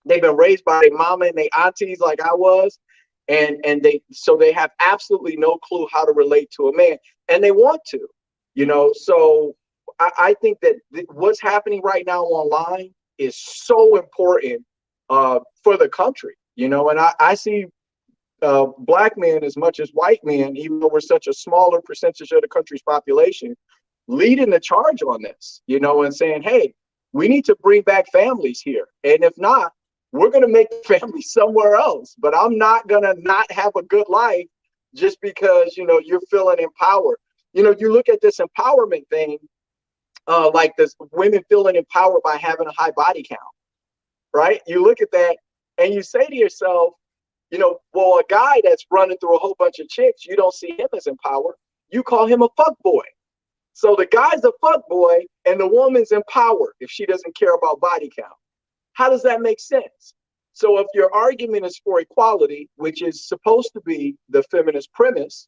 They've been raised by their mama and their aunties like I was. And they have absolutely no clue how to relate to a man, and they want to, you know. So I think that what's happening right now online is so important for the country, you know. And I see black men as much as white men, even though we're such a smaller percentage of the country's population, leading the charge on this, you know, and saying, hey, we need to bring back families here. And if not, we're going to make families somewhere else. But I'm not going to not have a good life just because, you know, you're feeling empowered. You know, you look at this empowerment thing, like this women feeling empowered by having a high body count, right? You look at that and you say to yourself, you know, well, a guy that's running through a whole bunch of chicks, you don't see him as empowered. You call him a fuck boy. So the guy's a fuck boy and the woman's empowered if she doesn't care about body count. How does that make sense? So if your argument is for equality, which is supposed to be the feminist premise,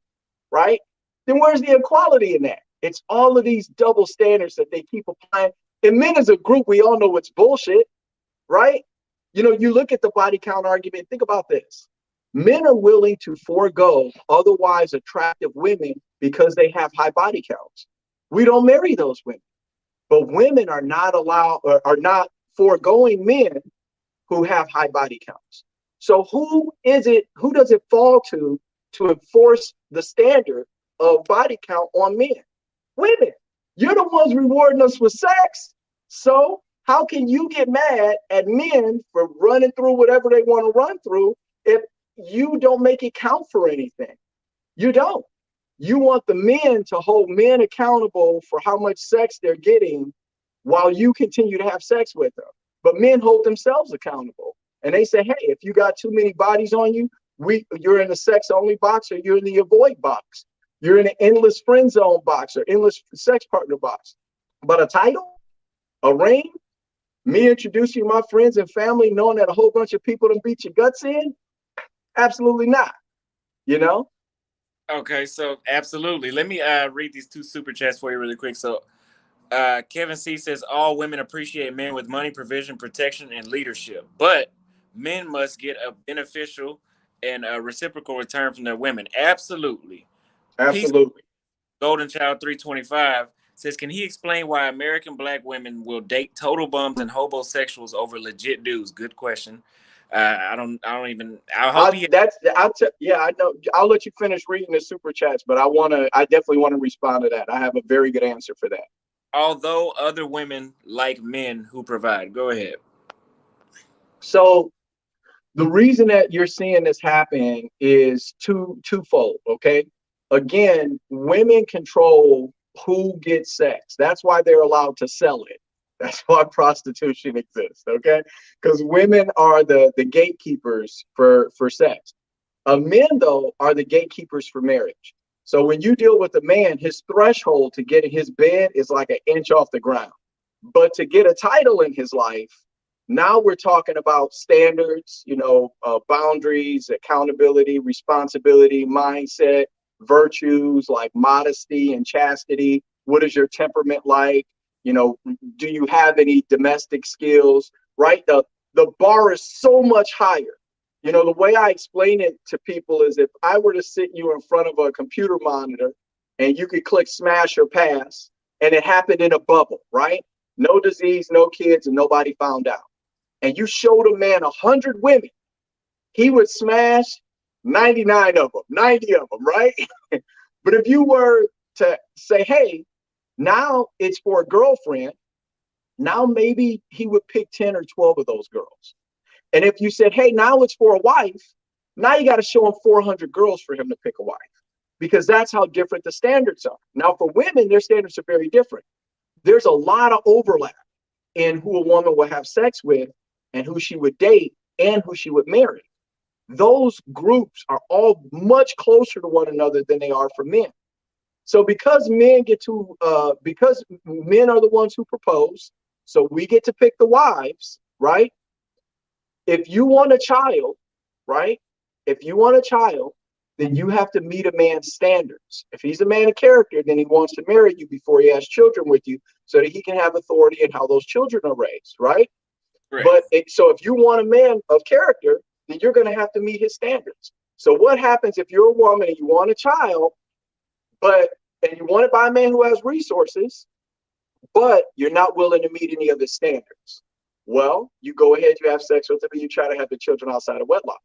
right? Then where's the equality in that? It's all of these double standards that they keep applying. And men as a group, we all know it's bullshit, right? You know, you look at the body count argument, think about this. Men are willing to forego otherwise attractive women because they have high body counts. We don't marry those women, but women are not allowed or are not foregoing men who have high body counts. So who does it fall to enforce the standard of body count on men? Women. You're the ones rewarding us with sex. So how can you get mad at men for running through whatever they want to run through if you don't make it count for anything? You don't. You want the men to hold men accountable for how much sex they're getting while you continue to have sex with them. But men hold themselves accountable. And they say, hey, if you got too many bodies on you, you're in the sex only box or you're in the avoid box. You're in an endless friend zone box or endless sex partner box. But a title, A ring? Me introducing my friends and family, knowing that a whole bunch of people done beat your guts in? Absolutely not. You know? Okay, so absolutely. Let me read these two super chats for you really quick. So Kevin C says all women appreciate men with money, provision, protection, and leadership, but men must get a beneficial and a reciprocal return from their women. Absolutely. Peace. Absolutely. Golden Child 325 says, can he explain why American black women will date total bums and homosexuals over legit dudes? Good question. I don't even. I hope he. Yeah, I know. I'll let you finish reading the super chats, but I definitely want to respond to that. I have a very good answer for that. Although other women like men who provide. Go ahead. So the reason that you're seeing this happen is twofold. Okay, again, women control who gets sex. That's why they're allowed to sell it. That's why prostitution exists. Okay, because women are the gatekeepers for sex. Men, though, are the gatekeepers for marriage. So when you deal with a man, his threshold to get in his bed is like an inch off the ground. But to get a title in his life, now we're talking about standards, boundaries, accountability, responsibility, mindset, virtues like modesty and chastity. What is your temperament like? Do you have any domestic skills? Right? The bar is so much higher. The way I explain it to people is if I were to sit you in front of a computer monitor and you could click smash or pass, and it happened in a bubble, right? No disease, no kids, and nobody found out. And you showed a man 100 women, he would smash 99 of them, 90 of them, right? But if you were to say, hey, now it's for a girlfriend, now maybe he would pick 10 or 12 of those girls. And if you said, hey, now it's for a wife, now you got to show him 400 girls for him to pick a wife, because that's how different the standards are. Now, for women, their standards are very different. There's a lot of overlap in who a woman will have sex with and who she would date and who she would marry. Those groups are all much closer to one another than they are for men. So because men are the ones who propose, so we get to pick the wives, right? If you want a child, right? If you want a child, then you have to meet a man's standards. If he's a man of character, then he wants to marry you before he has children with you so that he can have authority in how those children are raised, right? Correct. But so if you want a man of character, then you're going to have to meet his standards. So what happens if you're a woman and you want a child, and you want it by a man who has resources, but you're not willing to meet any of his standards? Well, you go ahead, you have sex with him, and you try to have the children outside of wedlock.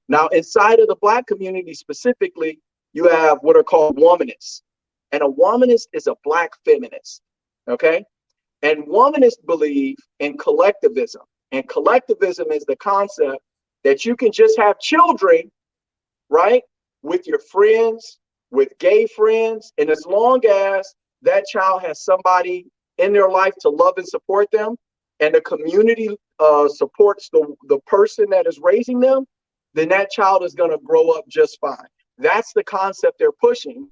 Now, inside of the Black community specifically, you have what are called womanists. And a womanist is a Black feminist, okay? And womanists believe in collectivism. And collectivism is the concept that you can just have children, right, with your friends, with gay friends, and as long as that child has somebody in their life to love and support them, and the community supports the person that is raising them, then that child is going to grow up just fine. That's the concept they're pushing.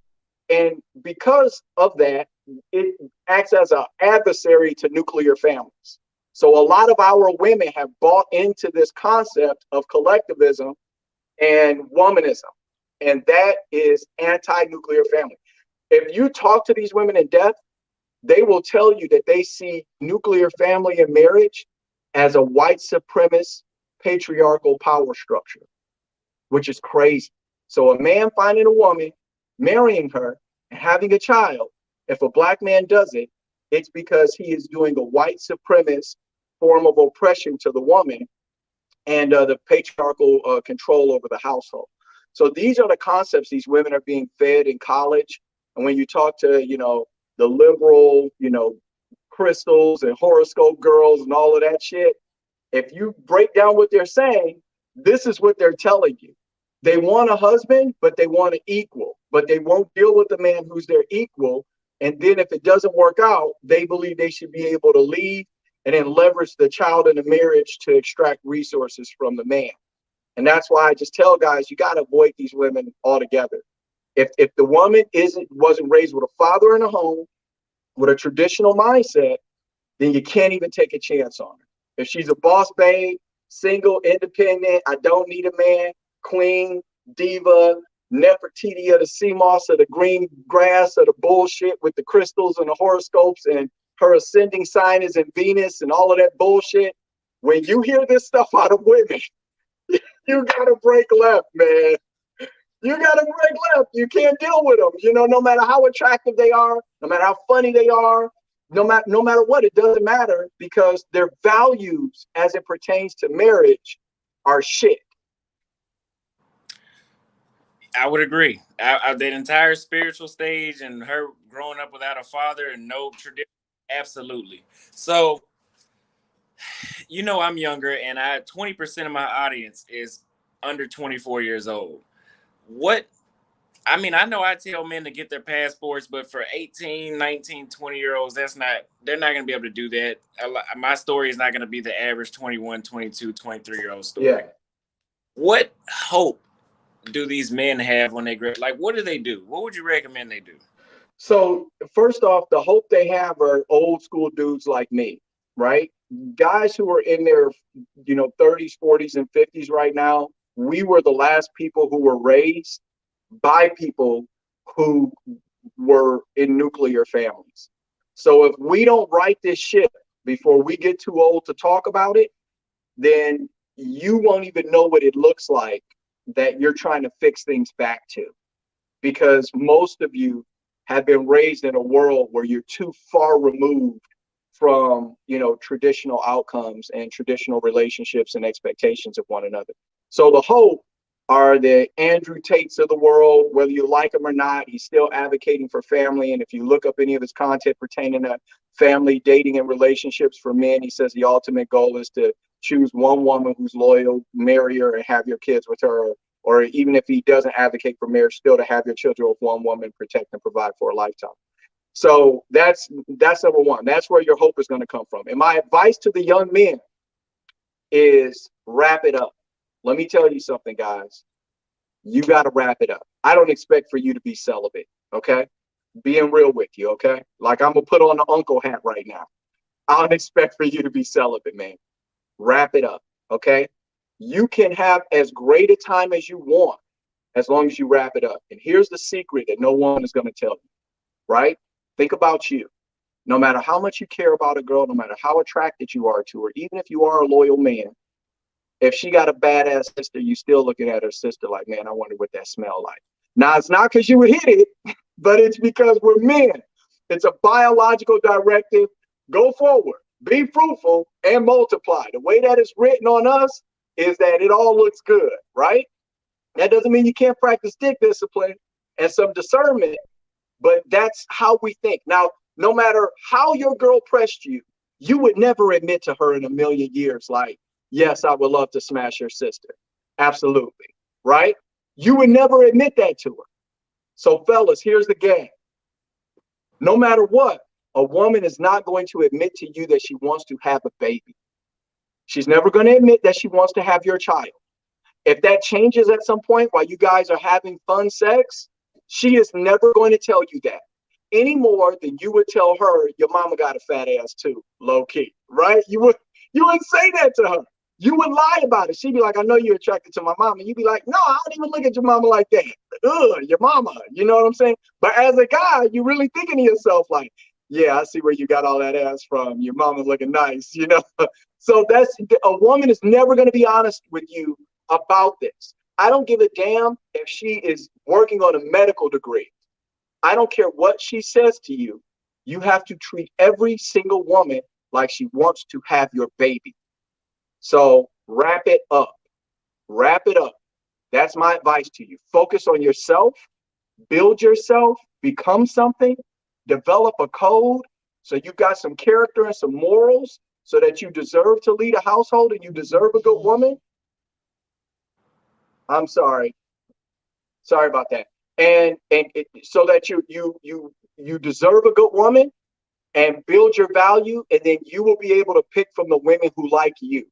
And because of that, it acts as an adversary to nuclear families. So a lot of our women have bought into this concept of collectivism and womanism, and that is anti-nuclear family. If you talk to these women in depth, they will tell you that they see nuclear family and marriage as a white supremacist patriarchal power structure, which is crazy. So a man finding a woman, marrying her, and having a child, if a Black man does it, it's because he is doing a white supremacist form of oppression to the woman and the patriarchal control over the household. So these are the concepts these women are being fed in college. And when you talk to, the liberal, crystals and horoscope girls and all of that shit, if you break down what they're saying, this is what they're telling you. They want a husband, but they want an equal, but they won't deal with the man who's their equal. And then if it doesn't work out, they believe they should be able to leave and then leverage the child in the marriage to extract resources from the man. And that's why I just tell guys, you got to avoid these women altogether. If the woman wasn't raised with a father in a home, with a traditional mindset, then you can't even take a chance on her. If she's a boss babe, single, independent, I don't need a man, queen, diva, Nefertiti of the sea moss or the green grass or the bullshit with the crystals and the horoscopes and her ascending sign is in Venus and all of that bullshit. When you hear this stuff out of women, you gotta break left, man. You gotta break left. You can't deal with them. You know, no matter how attractive they are, no matter how funny they are, no matter what, it doesn't matter because their values as it pertains to marriage are shit. I would agree. That entire spiritual stage and her growing up without a father and no tradition, absolutely. So, you know, I'm younger, and 20% of my audience is under 24 years old. What I mean, I know I tell men to get their passports, but for 18, 19, 20-year-olds, they're not going to be able to do that. My story is not going to be the average 21, 22, 23-year-old story. Yeah. What hope do these men have when they graduate? Like, what do they do? What would you recommend they do? So first off, the hope they have are old school dudes like me, right? Guys who are in their, 30s, 40s, and 50s right now. We were the last people who were raised by people who were in nuclear families. So if we don't write this shit before we get too old to talk about it, then you won't even know what it looks like that you're trying to fix things back to. Because most of you have been raised in a world where you're too far removed from, traditional outcomes and traditional relationships and expectations of one another. So the hope are the Andrew Tates of the world, whether you like him or not, he's still advocating for family. And if you look up any of his content pertaining to family, dating, and relationships for men, he says the ultimate goal is to choose one woman who's loyal, marry her, and have your kids with her. Or even if he doesn't advocate for marriage, still to have your children with one woman, protect and provide for a lifetime. So that's number one. That's where your hope is going to come from. And my advice to the young men is wrap it up. Let me tell you something, guys. You got to wrap it up. I don't expect for you to be celibate, okay? Being real with you, okay? Like I'm going to put on the uncle hat right now. I don't expect for you to be celibate, man. Wrap it up, okay? You can have as great a time as you want as long as you wrap it up. And here's the secret that no one is going to tell you, right? Think about you. No matter how much you care about a girl, no matter how attracted you are to her, even if you are a loyal man, if she got a badass sister, you still looking at her sister like, man, I wonder what that smell like. Now, it's not because you would hit it, but it's because we're men. It's a biological directive. Go forward, be fruitful, and multiply. The way that it's written on us is that it all looks good, right? That doesn't mean you can't practice dick discipline and some discernment, but that's how we think. Now, no matter how your girl pressed you, you would never admit to her in a million years, like, yes, I would love to smash your sister. Absolutely, right? You would never admit that to her. So, fellas, here's the game. No matter what, a woman is not going to admit to you that she wants to have a baby. She's never going to admit that she wants to have your child. If that changes at some point while you guys are having fun sex, she is never going to tell you that any more than you would tell her your mama got a fat ass too, low key, right? You wouldn't say that to her. You would lie about it. She'd be like, I know you're attracted to my mama. You'd be like, no, I don't even look at your mama like that. Ugh, your mama. You know what I'm saying? But as a guy, you're really thinking to yourself like, yeah, I see where you got all that ass from. Your mama's looking nice, So a woman is never going to be honest with you about this. I don't give a damn if she is working on a medical degree. I don't care what she says to you. You have to treat every single woman like she wants to have your baby. So wrap it up. Wrap it up. That's my advice to you. Focus on yourself, build yourself, become something, develop a code so you've got some character and some morals so that you deserve to lead a household and you deserve a good woman. I'm sorry. Sorry about that. And so that you deserve a good woman and build your value, and then you will be able to pick from the women who like you.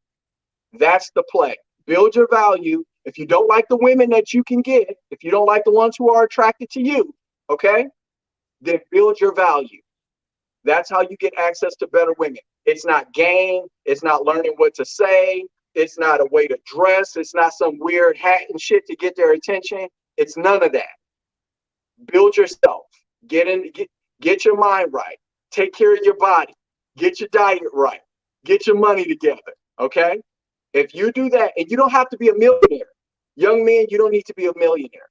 That's the play. Build your value. If you don't like the women that you can get, if you don't like the ones who are attracted to you, okay, then build your value. That's how you get access to better women. It's not game. It's not learning what to say. It's not a way to dress. It's not some weird hat and shit to get their attention. It's none of that. Build yourself. Get your mind right. Take care of your body. Get your diet right. Get your money together. Okay? If you do that, and you don't have to be a millionaire. Young men, you don't need to be a millionaire.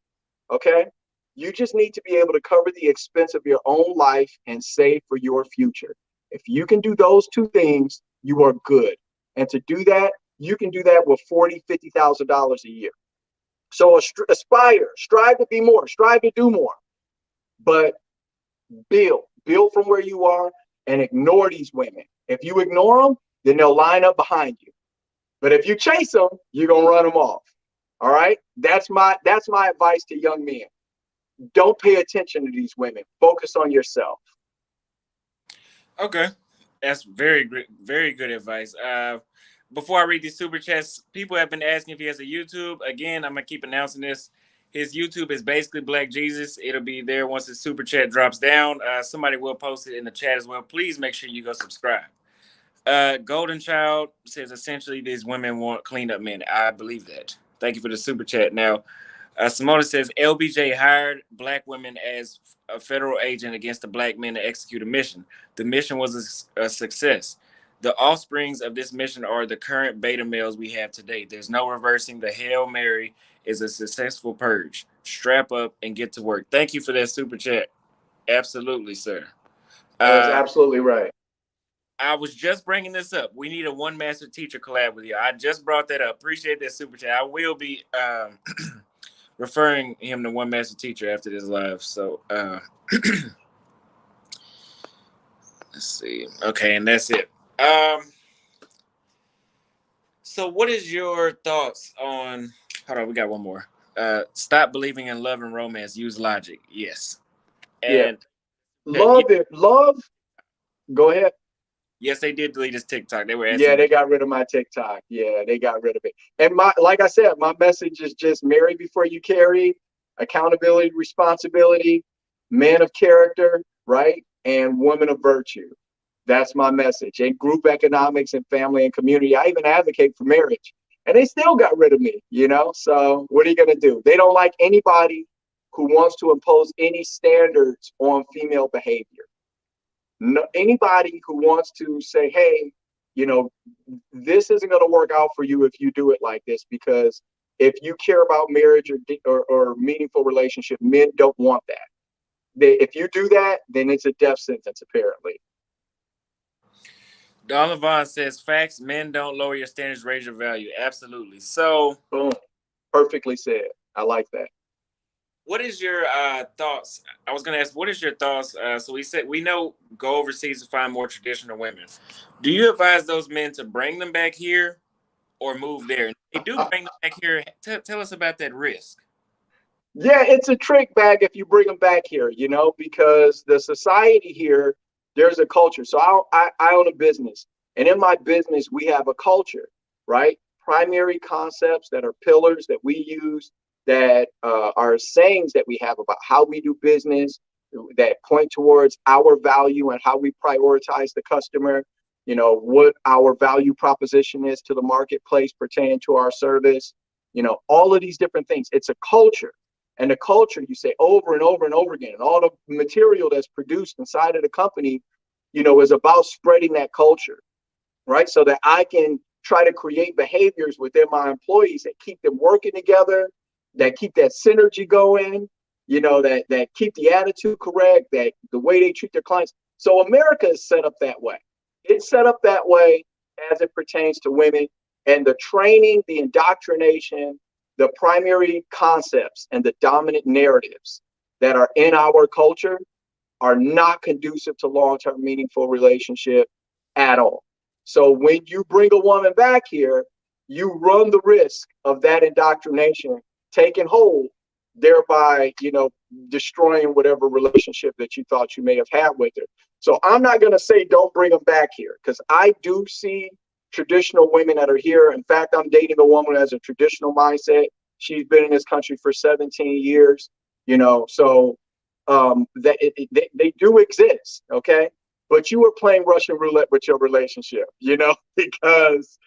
Okay? You just need to be able to cover the expense of your own life and save for your future. If you can do those two things, you are good. And to do that, you can do that with $40,000, $50,000 a year. So aspire, strive to be more, strive to do more, but build from where you are and ignore these women. If you ignore them, then they'll line up behind you. But if you chase them, you're gonna run them off. All right, that's my advice to young men. Don't pay attention to these women. Focus on yourself. Okay, that's very good advice. Before I read these super chats, people have been asking if he has a YouTube. Again, I'm gonna keep announcing this. His YouTube is basically Black Jesus. It'll be there once the super chat drops down. Somebody will post it in the chat as well. Please make sure you go subscribe. Golden Child says essentially these women want cleaned up men. I believe that. Thank you for the super chat. Now, Simona says LBJ hired black women as a federal agent against the black men to execute a mission. The mission was a success. The offsprings of this mission are the current beta males we have today. There's no reversing. The Hail Mary is a successful purge. Strap up and get to work. Thank you for that super chat. Absolutely, sir. That's absolutely right. I was just bringing this up. We need a one master teacher collab with you. I just brought that up. Appreciate that super chat. I will be referring him to one master teacher after this live. So let's see. Okay, and that's it. So what is your thoughts on, hold on, we got one more. Stop believing in love and romance. Use logic. Yes. And love it. Love. Go ahead. Yes, they did delete his TikTok. They were asking. Yeah, they got rid of my TikTok. Yeah, they got rid of it. And like I said, my message is just marry before you carry, accountability, responsibility, man of character, right? And woman of virtue. That's my message. And group economics and family and community. I even advocate for marriage. And they still got rid of me, you know? So what are you going to do? They don't like anybody who wants to impose any standards on female behavior. No, anybody who wants to say, hey, you know, this isn't going to work out for you if you do it like this, because if you care about marriage or meaningful relationship, men don't want that. If you do that, then it's a death sentence, apparently. Donovan says, facts, men don't lower your standards, raise your value. Absolutely. So, boom. Perfectly said. I like that. What is your thoughts? I was going to ask, what is your thoughts? So we said, we know go overseas to find more traditional women. Do you advise those men to bring them back here or move there? And if they do bring them back here, tell us about that risk. Yeah, it's a trick bag if you bring them back here, you know, because the society here, there's a culture. So I own a business, and in my business, we have a culture, right? Primary concepts that are pillars that we use, that are sayings that we have about how we do business, that point towards our value and how we prioritize the customer, you know, what our value proposition is to the marketplace pertaining to our service, you know, all of these different things. It's a culture. And the culture, you say over and over and over again, and all the material that's produced inside of the company, you know, is about spreading that culture, right? So that I can try to create behaviors within my employees that keep them working together, that keep that synergy going, you know, that keep the attitude correct, that the way they treat their clients. So America is set up that way. It's set up that way as it pertains to women, and the training, the indoctrination, the primary concepts and the dominant narratives that are in our culture are not conducive to long-term meaningful relationship at all. So when you bring a woman back here, you run the risk of that indoctrination taking hold, thereby, you know, destroying whatever relationship that you thought you may have had with her. So I'm not going to say don't bring them back here, because I do see traditional women that are here. In fact, I'm dating a woman that has a traditional mindset. She's been in this country for 17 years, you know, so they do exist. Okay. but you were playing Russian roulette with your relationship, because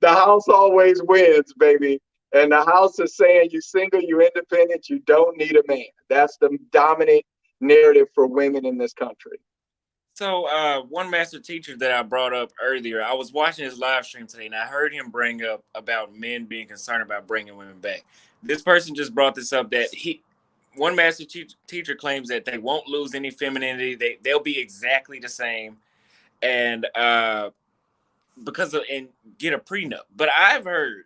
the house always wins, baby. And the house is saying you single, you independent, you don't need a man. That's the dominant narrative for women in this country. So one master teacher that I brought up earlier, I was watching his live stream today, and I heard him bring up about men being concerned about bringing women back. This person just brought this up that one master teacher claims that they won't lose any femininity. They'll be exactly the same, and and get a prenup. But I've heard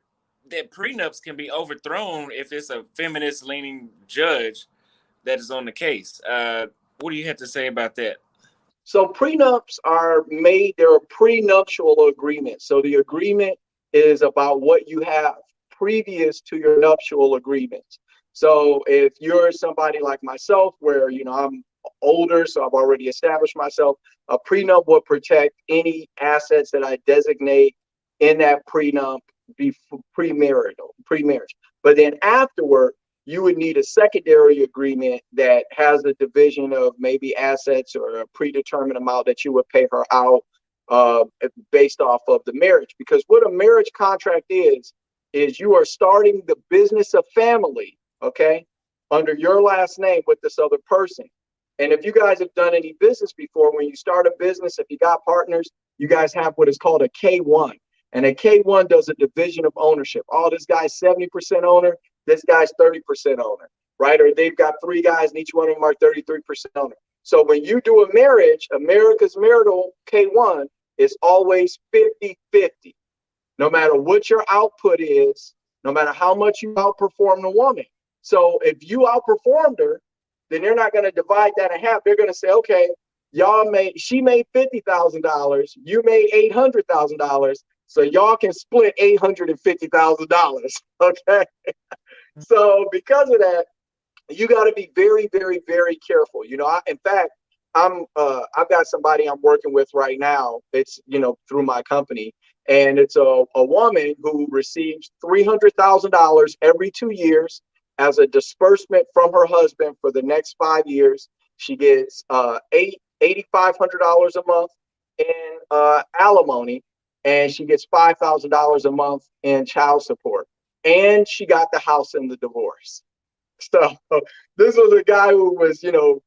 that prenups can be overthrown if it's a feminist leaning judge that is on the case. What do you have to say about that? So prenups are made, they're a prenuptial agreement. So the agreement is about what you have previous to your nuptial agreement. So if you're somebody like myself, where, I'm older, so I've already established myself, a prenup will protect any assets that I designate in that prenup pre-marriage. But then afterward, you would need a secondary agreement that has a division of maybe assets or a predetermined amount that you would pay her out based off of the marriage. Because what a marriage contract is you are starting the business of family, okay, under your last name with this other person. And if you guys have done any business before, when you start a business, if you got partners, you guys have what is called a K1. And a K1 does a division of ownership. Oh, this guy's 70% owner, this guy's 30% owner, right? Or they've got three guys and each one of them are 33% owner. So when you do a marriage, America's marital K1 is always 50-50. No matter what your output is, no matter how much you outperform the woman. So if you outperformed her, then they're not going to divide that in half. They're going to say, okay, she made $50,000, you made $800,000. So y'all can split $850,000. Okay. So because of that, you got to be very, very, very careful. In fact, I've got somebody I'm working with right now. It's, through my company, and it's a woman who receives $300,000 every 2 years as a disbursement from her husband for the next 5 years. She gets $8,500 a month in alimony, and she gets $5,000 a month in child support. And she got the house in the divorce. So this was a guy who was,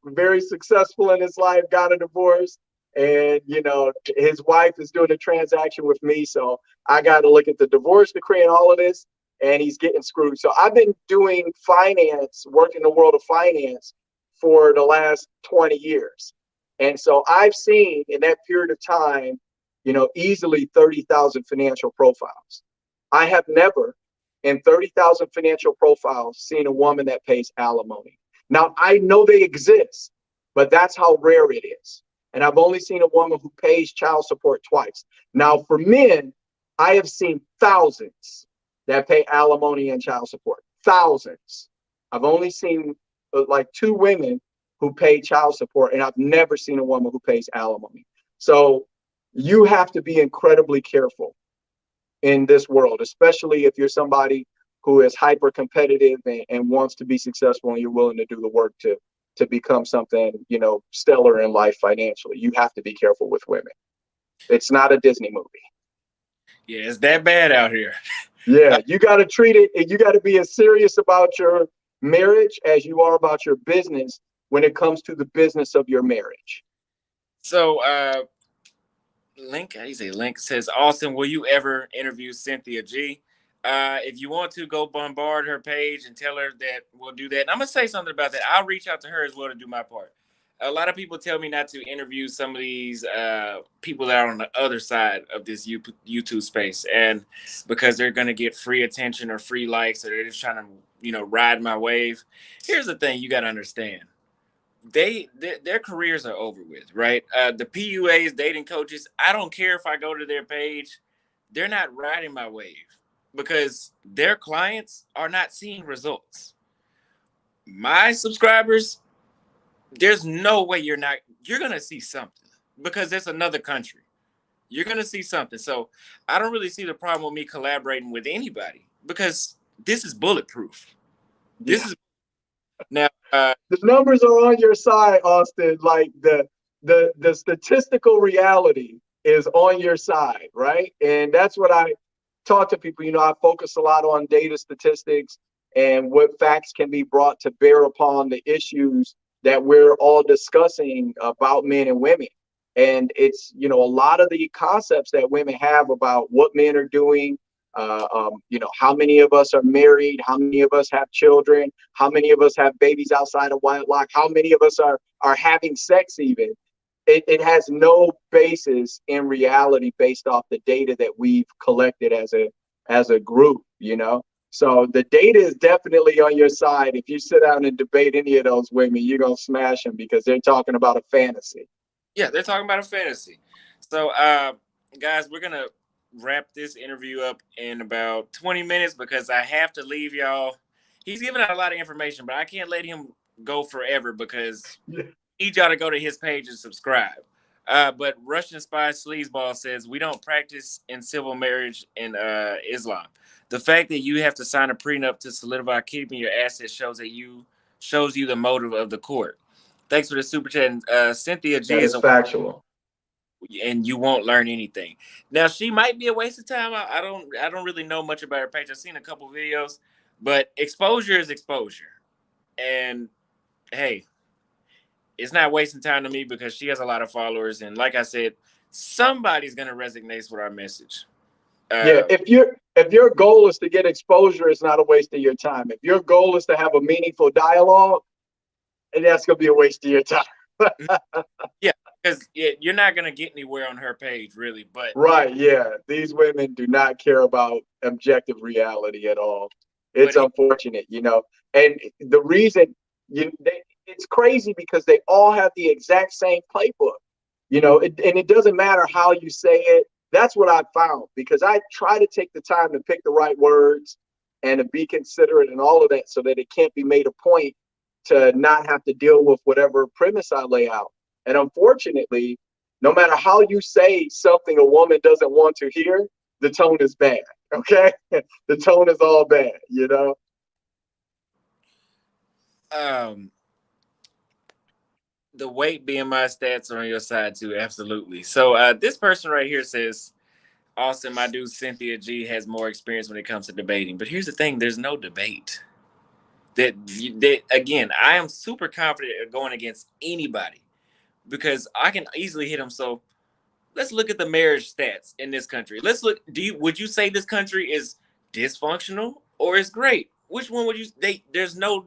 very successful in his life, got a divorce, and, his wife is doing a transaction with me. So I got to look at the divorce decree and all of this, and he's getting screwed. So I've been doing finance, working in the world of finance for the last 20 years. And so I've seen in that period of time, easily 30,000 financial profiles. I have never in 30,000 financial profiles seen a woman that pays alimony. Now, I know they exist, but that's how rare it is. And I've only seen a woman who pays child support twice. Now, for men, I have seen thousands that pay alimony and child support. Thousands. I've only seen like 2 women who pay child support, and I've never seen a woman who pays alimony. So you have to be incredibly careful in this world, especially if you're somebody who is hyper competitive and wants to be successful, and you're willing to do the work to become something, stellar in life financially. You have to be careful with women. It's not a Disney movie. Yeah, it's that bad out here. Yeah, you got to treat it, and you got to be as serious about your marriage as you are about your business when it comes to the business of your marriage. So, Link says, Auston, will you ever interview Cynthia G? If you want to, go bombard her page and tell her that we'll do that. And I'm going to say something about that. I'll reach out to her as well to do my part. A lot of people tell me not to interview some of these people that are on the other side of this YouTube space, and because they're going to get free attention or free likes, or they're just trying to, ride my wave. Here's the thing you got to understand. Their careers are over with, right? The PUAs, dating coaches, I don't care if I go to their page. They're not riding my wave because their clients are not seeing results. My subscribers, there's no way you're going to see something because it's another country. You're going to see something. So I don't really see the problem with me collaborating with anybody because this is bulletproof. This is now the numbers are on your side, Auston. Like the the statistical reality is on your side, right? And that's what I talk to people. You know, I focus a lot on data statistics and what facts can be brought to bear upon the issues that we're all discussing about men and women. And it's, you know, a lot of the concepts that women have about what men are doing, you know, how many of us are married, how many of us have children, how many of us have babies outside of wedlock, how many of us are having sex even. It has no basis in reality based off the data that we've collected as a group, you know. So the data is definitely on your side. If you sit down and debate any of those women, you're gonna smash them because they're talking about a fantasy. Yeah, they're talking about a fantasy. So, guys, we're gonna wrap this interview up in about 20 minutes because I have to leave y'all. He's giving out a lot of information, but I can't let him go forever because Yeah. I need y'all to go to his page and subscribe. But Russian Spy Sleazeball says we don't practice in civil marriage in Islam. The fact that you have to sign a prenup to solidify keeping your assets shows you the motive of the court. Thanks for the super chat. And, Cynthia G That is is a factual. and you won't learn anything. Now she might be a waste of time. I don't really know much about her page. I've seen a couple videos, but exposure is exposure. And hey, it's not wasting time to me because she has a lot of followers. And like I said, somebody's gonna resonate with our message. Yeah, Uh, if your goal is to get exposure, it's not a waste of your time. If your goal is to have a meaningful dialogue, and that's gonna be a waste of your time. yeah, because you're not gonna get anywhere on her page, really. But Right, yeah. These women do not care about objective reality at all. It's but unfortunate, you know. And the reason it's crazy because they all have the exact same playbook, you know, and it doesn't matter how you say it. That's what I found because I try to take the time to pick the right words and to be considerate and all of that so that it can't be made a point to not have to deal with whatever premise I lay out. And unfortunately, no matter how you say something a woman doesn't want to hear, the tone is bad. Okay, the tone is all bad. You know. um, the weight BMI stats are on your side too. Absolutely. So this person right here says, Austin, my dude Cynthia G has more experience when it comes to debating. But here's the thing: there's no debate. That again, I am super confident at going against anybody because I can easily hit them. So let's look at the marriage stats in this country. Let's look. Would you say this country is dysfunctional or is great? Which one would you? There's no.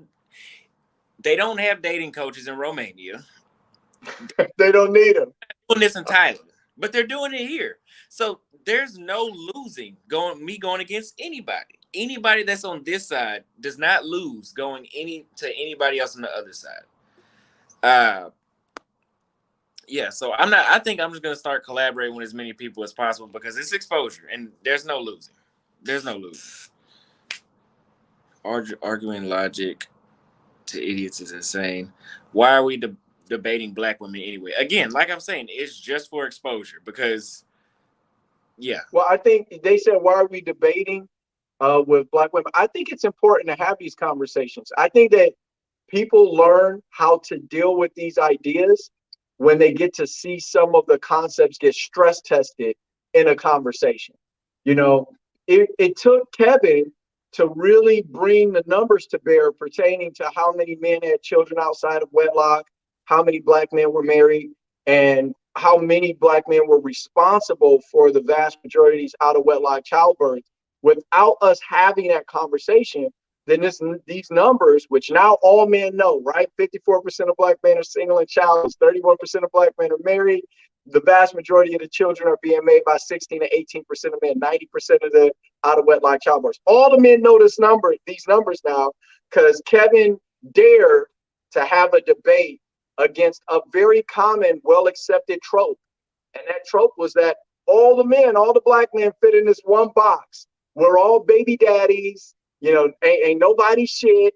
They don't have dating coaches in Romania. They don't need them. Doing this in Thailand, but they're doing it here. So there's no losing going against anybody. Anybody that's on this side does not lose going to anybody else on the other side. Uh yeah, so I'm not I think I'm just gonna start collaborating with as many people as possible because it's exposure and there's no losing. There's no losing. Arguing logic to idiots is insane. Why are we debating black women anyway? Again, like I'm saying, it's just for exposure because yeah. Well, I think they said, why are we debating with black women? I think it's important to have these conversations. I think that people learn how to deal with these ideas when they get to see some of the concepts get stress tested in a conversation. You know, it took Kevin to really bring the numbers to bear pertaining to how many men had children outside of wedlock, how many black men were married, and how many black men were responsible for the vast majority of these out of wedlock childbirths. Without us having that conversation, then these numbers, which now all men know, right? 54% of black men are single and childless, 31% of black men are married. The vast majority of the children are being made by 16 to 18% of men, 90% of the out of wedlock childbirths. All the men know these numbers now, because Kevin dared to have a debate against a very common, well-accepted trope. And that trope was that all the men, all the black men fit in this one box. We're all baby daddies, you know, ain't nobody shit.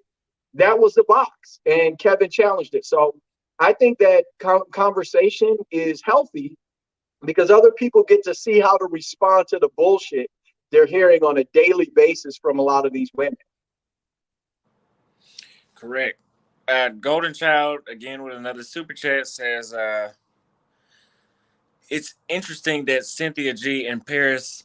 That was the box. And Kevin challenged it. So I think that conversation is healthy because other people get to see how to respond to the bullshit they're hearing on a daily basis from a lot of these women. Correct. Golden Child again with another super chat says, It's interesting that Cynthia G and Paris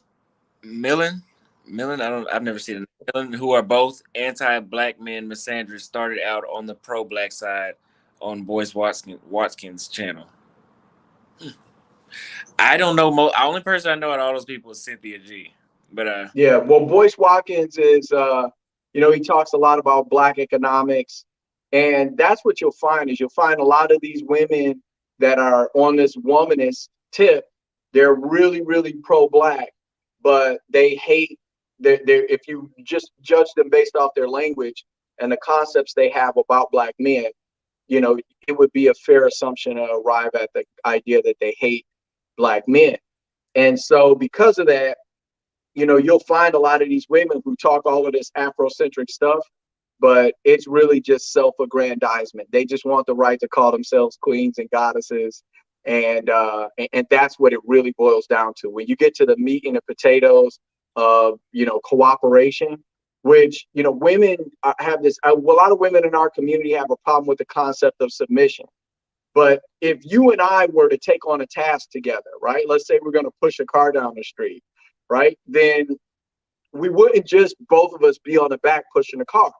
Millen, I've never seen it. Millen, who are both anti-black men misandrists, started out on the pro-black side on Watkins' channel. I don't know. The only person I know out of all those people is Cynthia G. But Yeah, well, Boyce Watkins is, he talks a lot about Black economics, and that's what you'll find is you'll find a lot of these women that are on this womanist tip. They're really, really pro-Black, but they hate. If you just judge them based off their language and the concepts they have about Black men, it would be a fair assumption to arrive at the idea that they hate Black men. And so, because of that, you'll find a lot of these women who talk all of this Afrocentric stuff, but it's really just self-aggrandizement. They just want the right to call themselves queens and goddesses. And that's what it really boils down to. When you get to the meat and the potatoes of, cooperation, which, women have this, a lot of women in our community have a problem with the concept of submission. But if you and I were to take on a task together, right? Let's say we're going to push a car down the street, right? Then we wouldn't just both of us be on the back pushing the car.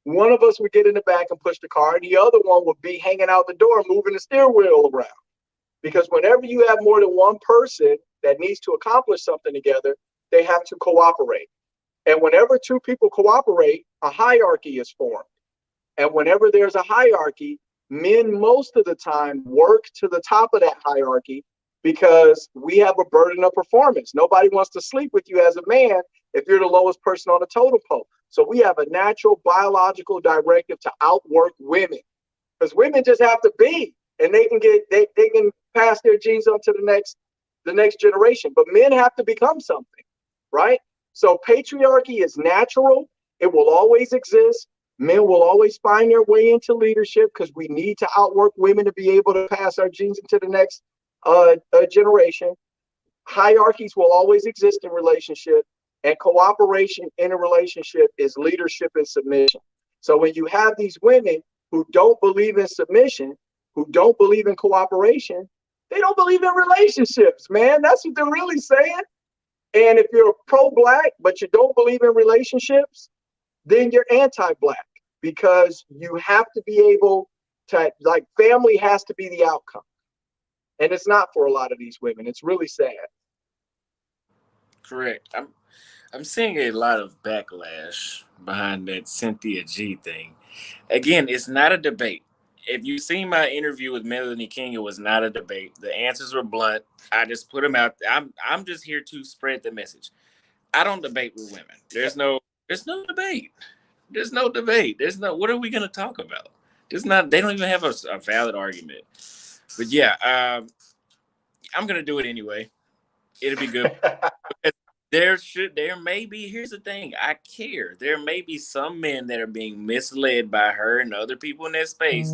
One of us would get in the back and push the car, and the other one would be hanging out the door, moving the steering wheel around. Because whenever you have more than one person that needs to accomplish something together, they have to cooperate. And whenever two people cooperate, a hierarchy is formed. And whenever there's a hierarchy, men most of the time work to the top of that hierarchy because we have a burden of performance. Nobody wants to sleep with you as a man if you're the lowest person on the totem pole. So we have a natural biological directive to outwork women because women just have to be, and they can pass their genes on to the next generation. But men have to become something, right? So patriarchy is natural. It will always exist. Men will always find their way into leadership because we need to outwork women to be able to pass our genes into the next generation. Hierarchies will always exist in relationship, and cooperation in a relationship is leadership and submission. So when you have these women who don't believe in submission, who don't believe in cooperation, they don't believe in relationships, man. That's what they're really saying. And if you're pro-Black, but you don't believe in relationships, then you're anti-Black because you have to be able to, like, family has to be the outcome. And it's not for a lot of these women. It's really sad. correct. I'm seeing a lot of backlash behind that Cynthia G thing. Again, it's not a debate. If you've seen my interview with Melanie King, it was not a debate. The answers were blunt. I just put them out. I'm just here to spread the message. I don't debate with women. There's no debate. There's no debate. There's no. What are we gonna talk about? There's not. They don't even have a valid argument. But yeah, I'm gonna do it anyway. It'll be good. There may be, here's the thing, I care. There may be some men that are being misled by her and other people in that space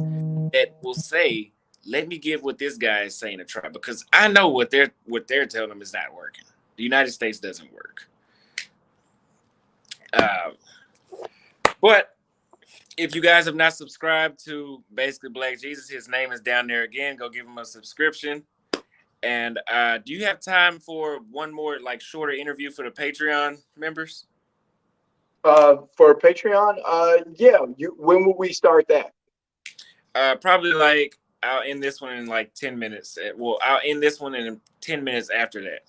that will say, let me give what this guy is saying a try, because I know what they're telling them is not working. The United States doesn't work. But if you guys have not subscribed to Basically Black Jesus, his name is down there again. Go give him a subscription. And do you have time for one more, like, shorter interview for the Patreon members? For Patreon, yeah. When will we start that? Probably like I'll end this one in like 10 minutes. Well, I'll end this one in 10 minutes after that.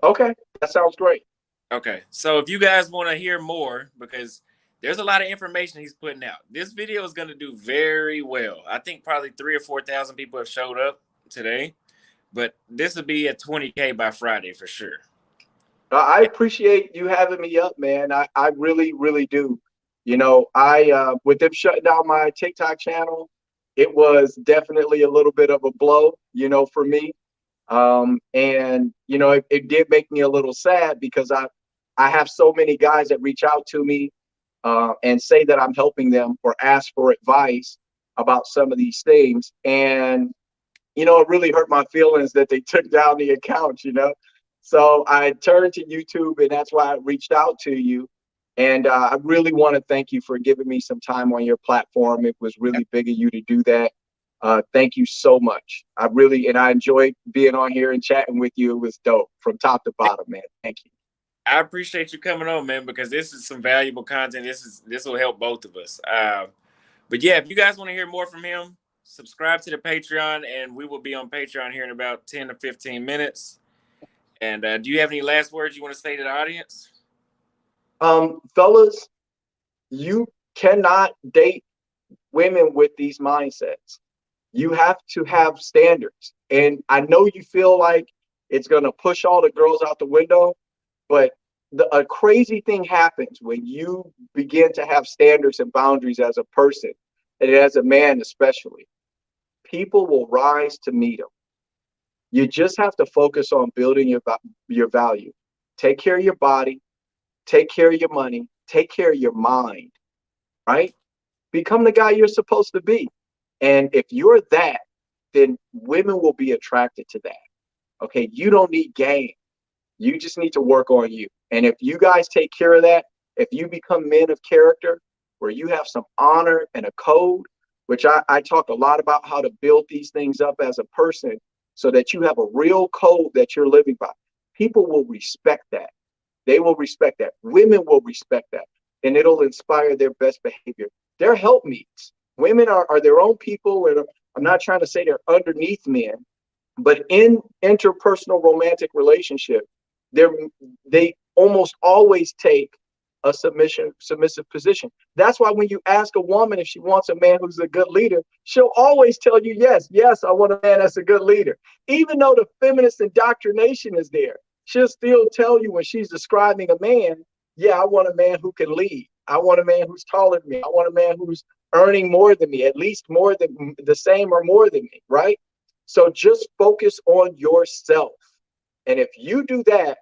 Okay, that sounds great. Okay, so if you guys want to hear more, because there's a lot of information he's putting out, this video is going to do very well. I think probably 3,000 or 4,000 people have showed up today, but this will be at 20K by Friday for sure. I appreciate you having me up, man. I really, really do. With them shutting down my TikTok channel, it was definitely a little bit of a blow, for me. And it did make me a little sad because I have so many guys that reach out to me and say that I'm helping them or ask for advice about some of these things. And, it really hurt my feelings that they took down the account. So I turned to YouTube, and that's why I reached out to you. And I really want to thank you for giving me some time on your platform. It was really big of you to do that. Thank you so much. I enjoyed being on here and chatting with you. It was dope from top to bottom, man. Thank you. I appreciate you coming on, man, because this is some valuable content. This will help both of us. But yeah, if you guys want to hear more from him, subscribe to the Patreon, and we will be on Patreon here in about 10 to 15 minutes. And do you have any last words you want to say to the audience? Fellas, you cannot date women with these mindsets. You have to have standards. And I know you feel like it's going to push all the girls out the window, but a crazy thing happens when you begin to have standards and boundaries as a person, and as a man especially. People will rise to meet them. You just have to focus on building your value. Take care of your body, take care of your money, take care of your mind, right? Become the guy you're supposed to be. And if you're that, then women will be attracted to that. Okay, you don't need game. You just need to work on you. And if you guys take care of that, if you become men of character, where you have some honor and a code, which I talk a lot about how to build these things up as a person so that you have a real code that you're living by. People will respect that. They will respect that. Women will respect that. And it'll inspire their best behavior. They're helpmeets. Women are their own people. And I'm not trying to say they're underneath men, but in interpersonal romantic relationship, they almost always take a submissive position. That's why when you ask a woman if she wants a man who's a good leader, she'll always tell you, yes, I want a man that's a good leader. Even though the feminist indoctrination is there, she'll still tell you when she's describing a man, yeah, I want a man who can lead. I want a man who's taller than me. I want a man who's earning more than me, at least more than the same or more than me, right? So just focus on yourself. And if you do that,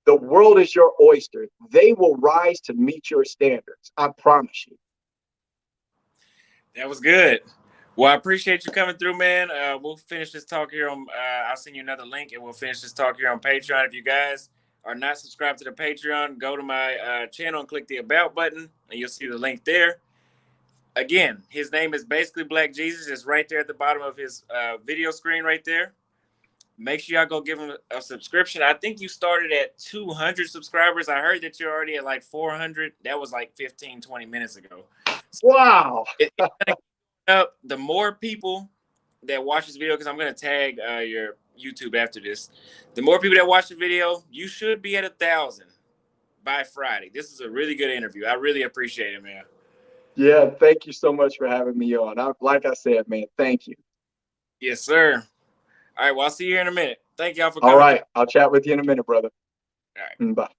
the world is your oyster. They will rise to meet your standards. I promise you. That was good. Well, I appreciate you coming through, man. We'll finish this talk here on. I'll send you another link, and we'll finish this talk here on Patreon. If you guys are not subscribed to the Patreon, go to my channel and click the About button, and you'll see the link there. Again, his name is basically Black Jesus. It's right there at the bottom of his video screen right there. Make sure y'all go give him a subscription. I think you started at 200 subscribers. I heard that you're already at like 400. That was like 15, 20 minutes ago. Wow. It's gonna up the more people that watch this video, because I'm going to tag your YouTube after this. The more people that watch the video, you should be at 1,000 by Friday. This is a really good interview. I really appreciate it, man. Yeah, thank you so much for having me on. Like I said, man, thank you. Yes, sir. All right, well, I'll see you here in a minute. Thank y'all for coming. All right, I'll chat with you in a minute, brother. All right. Bye.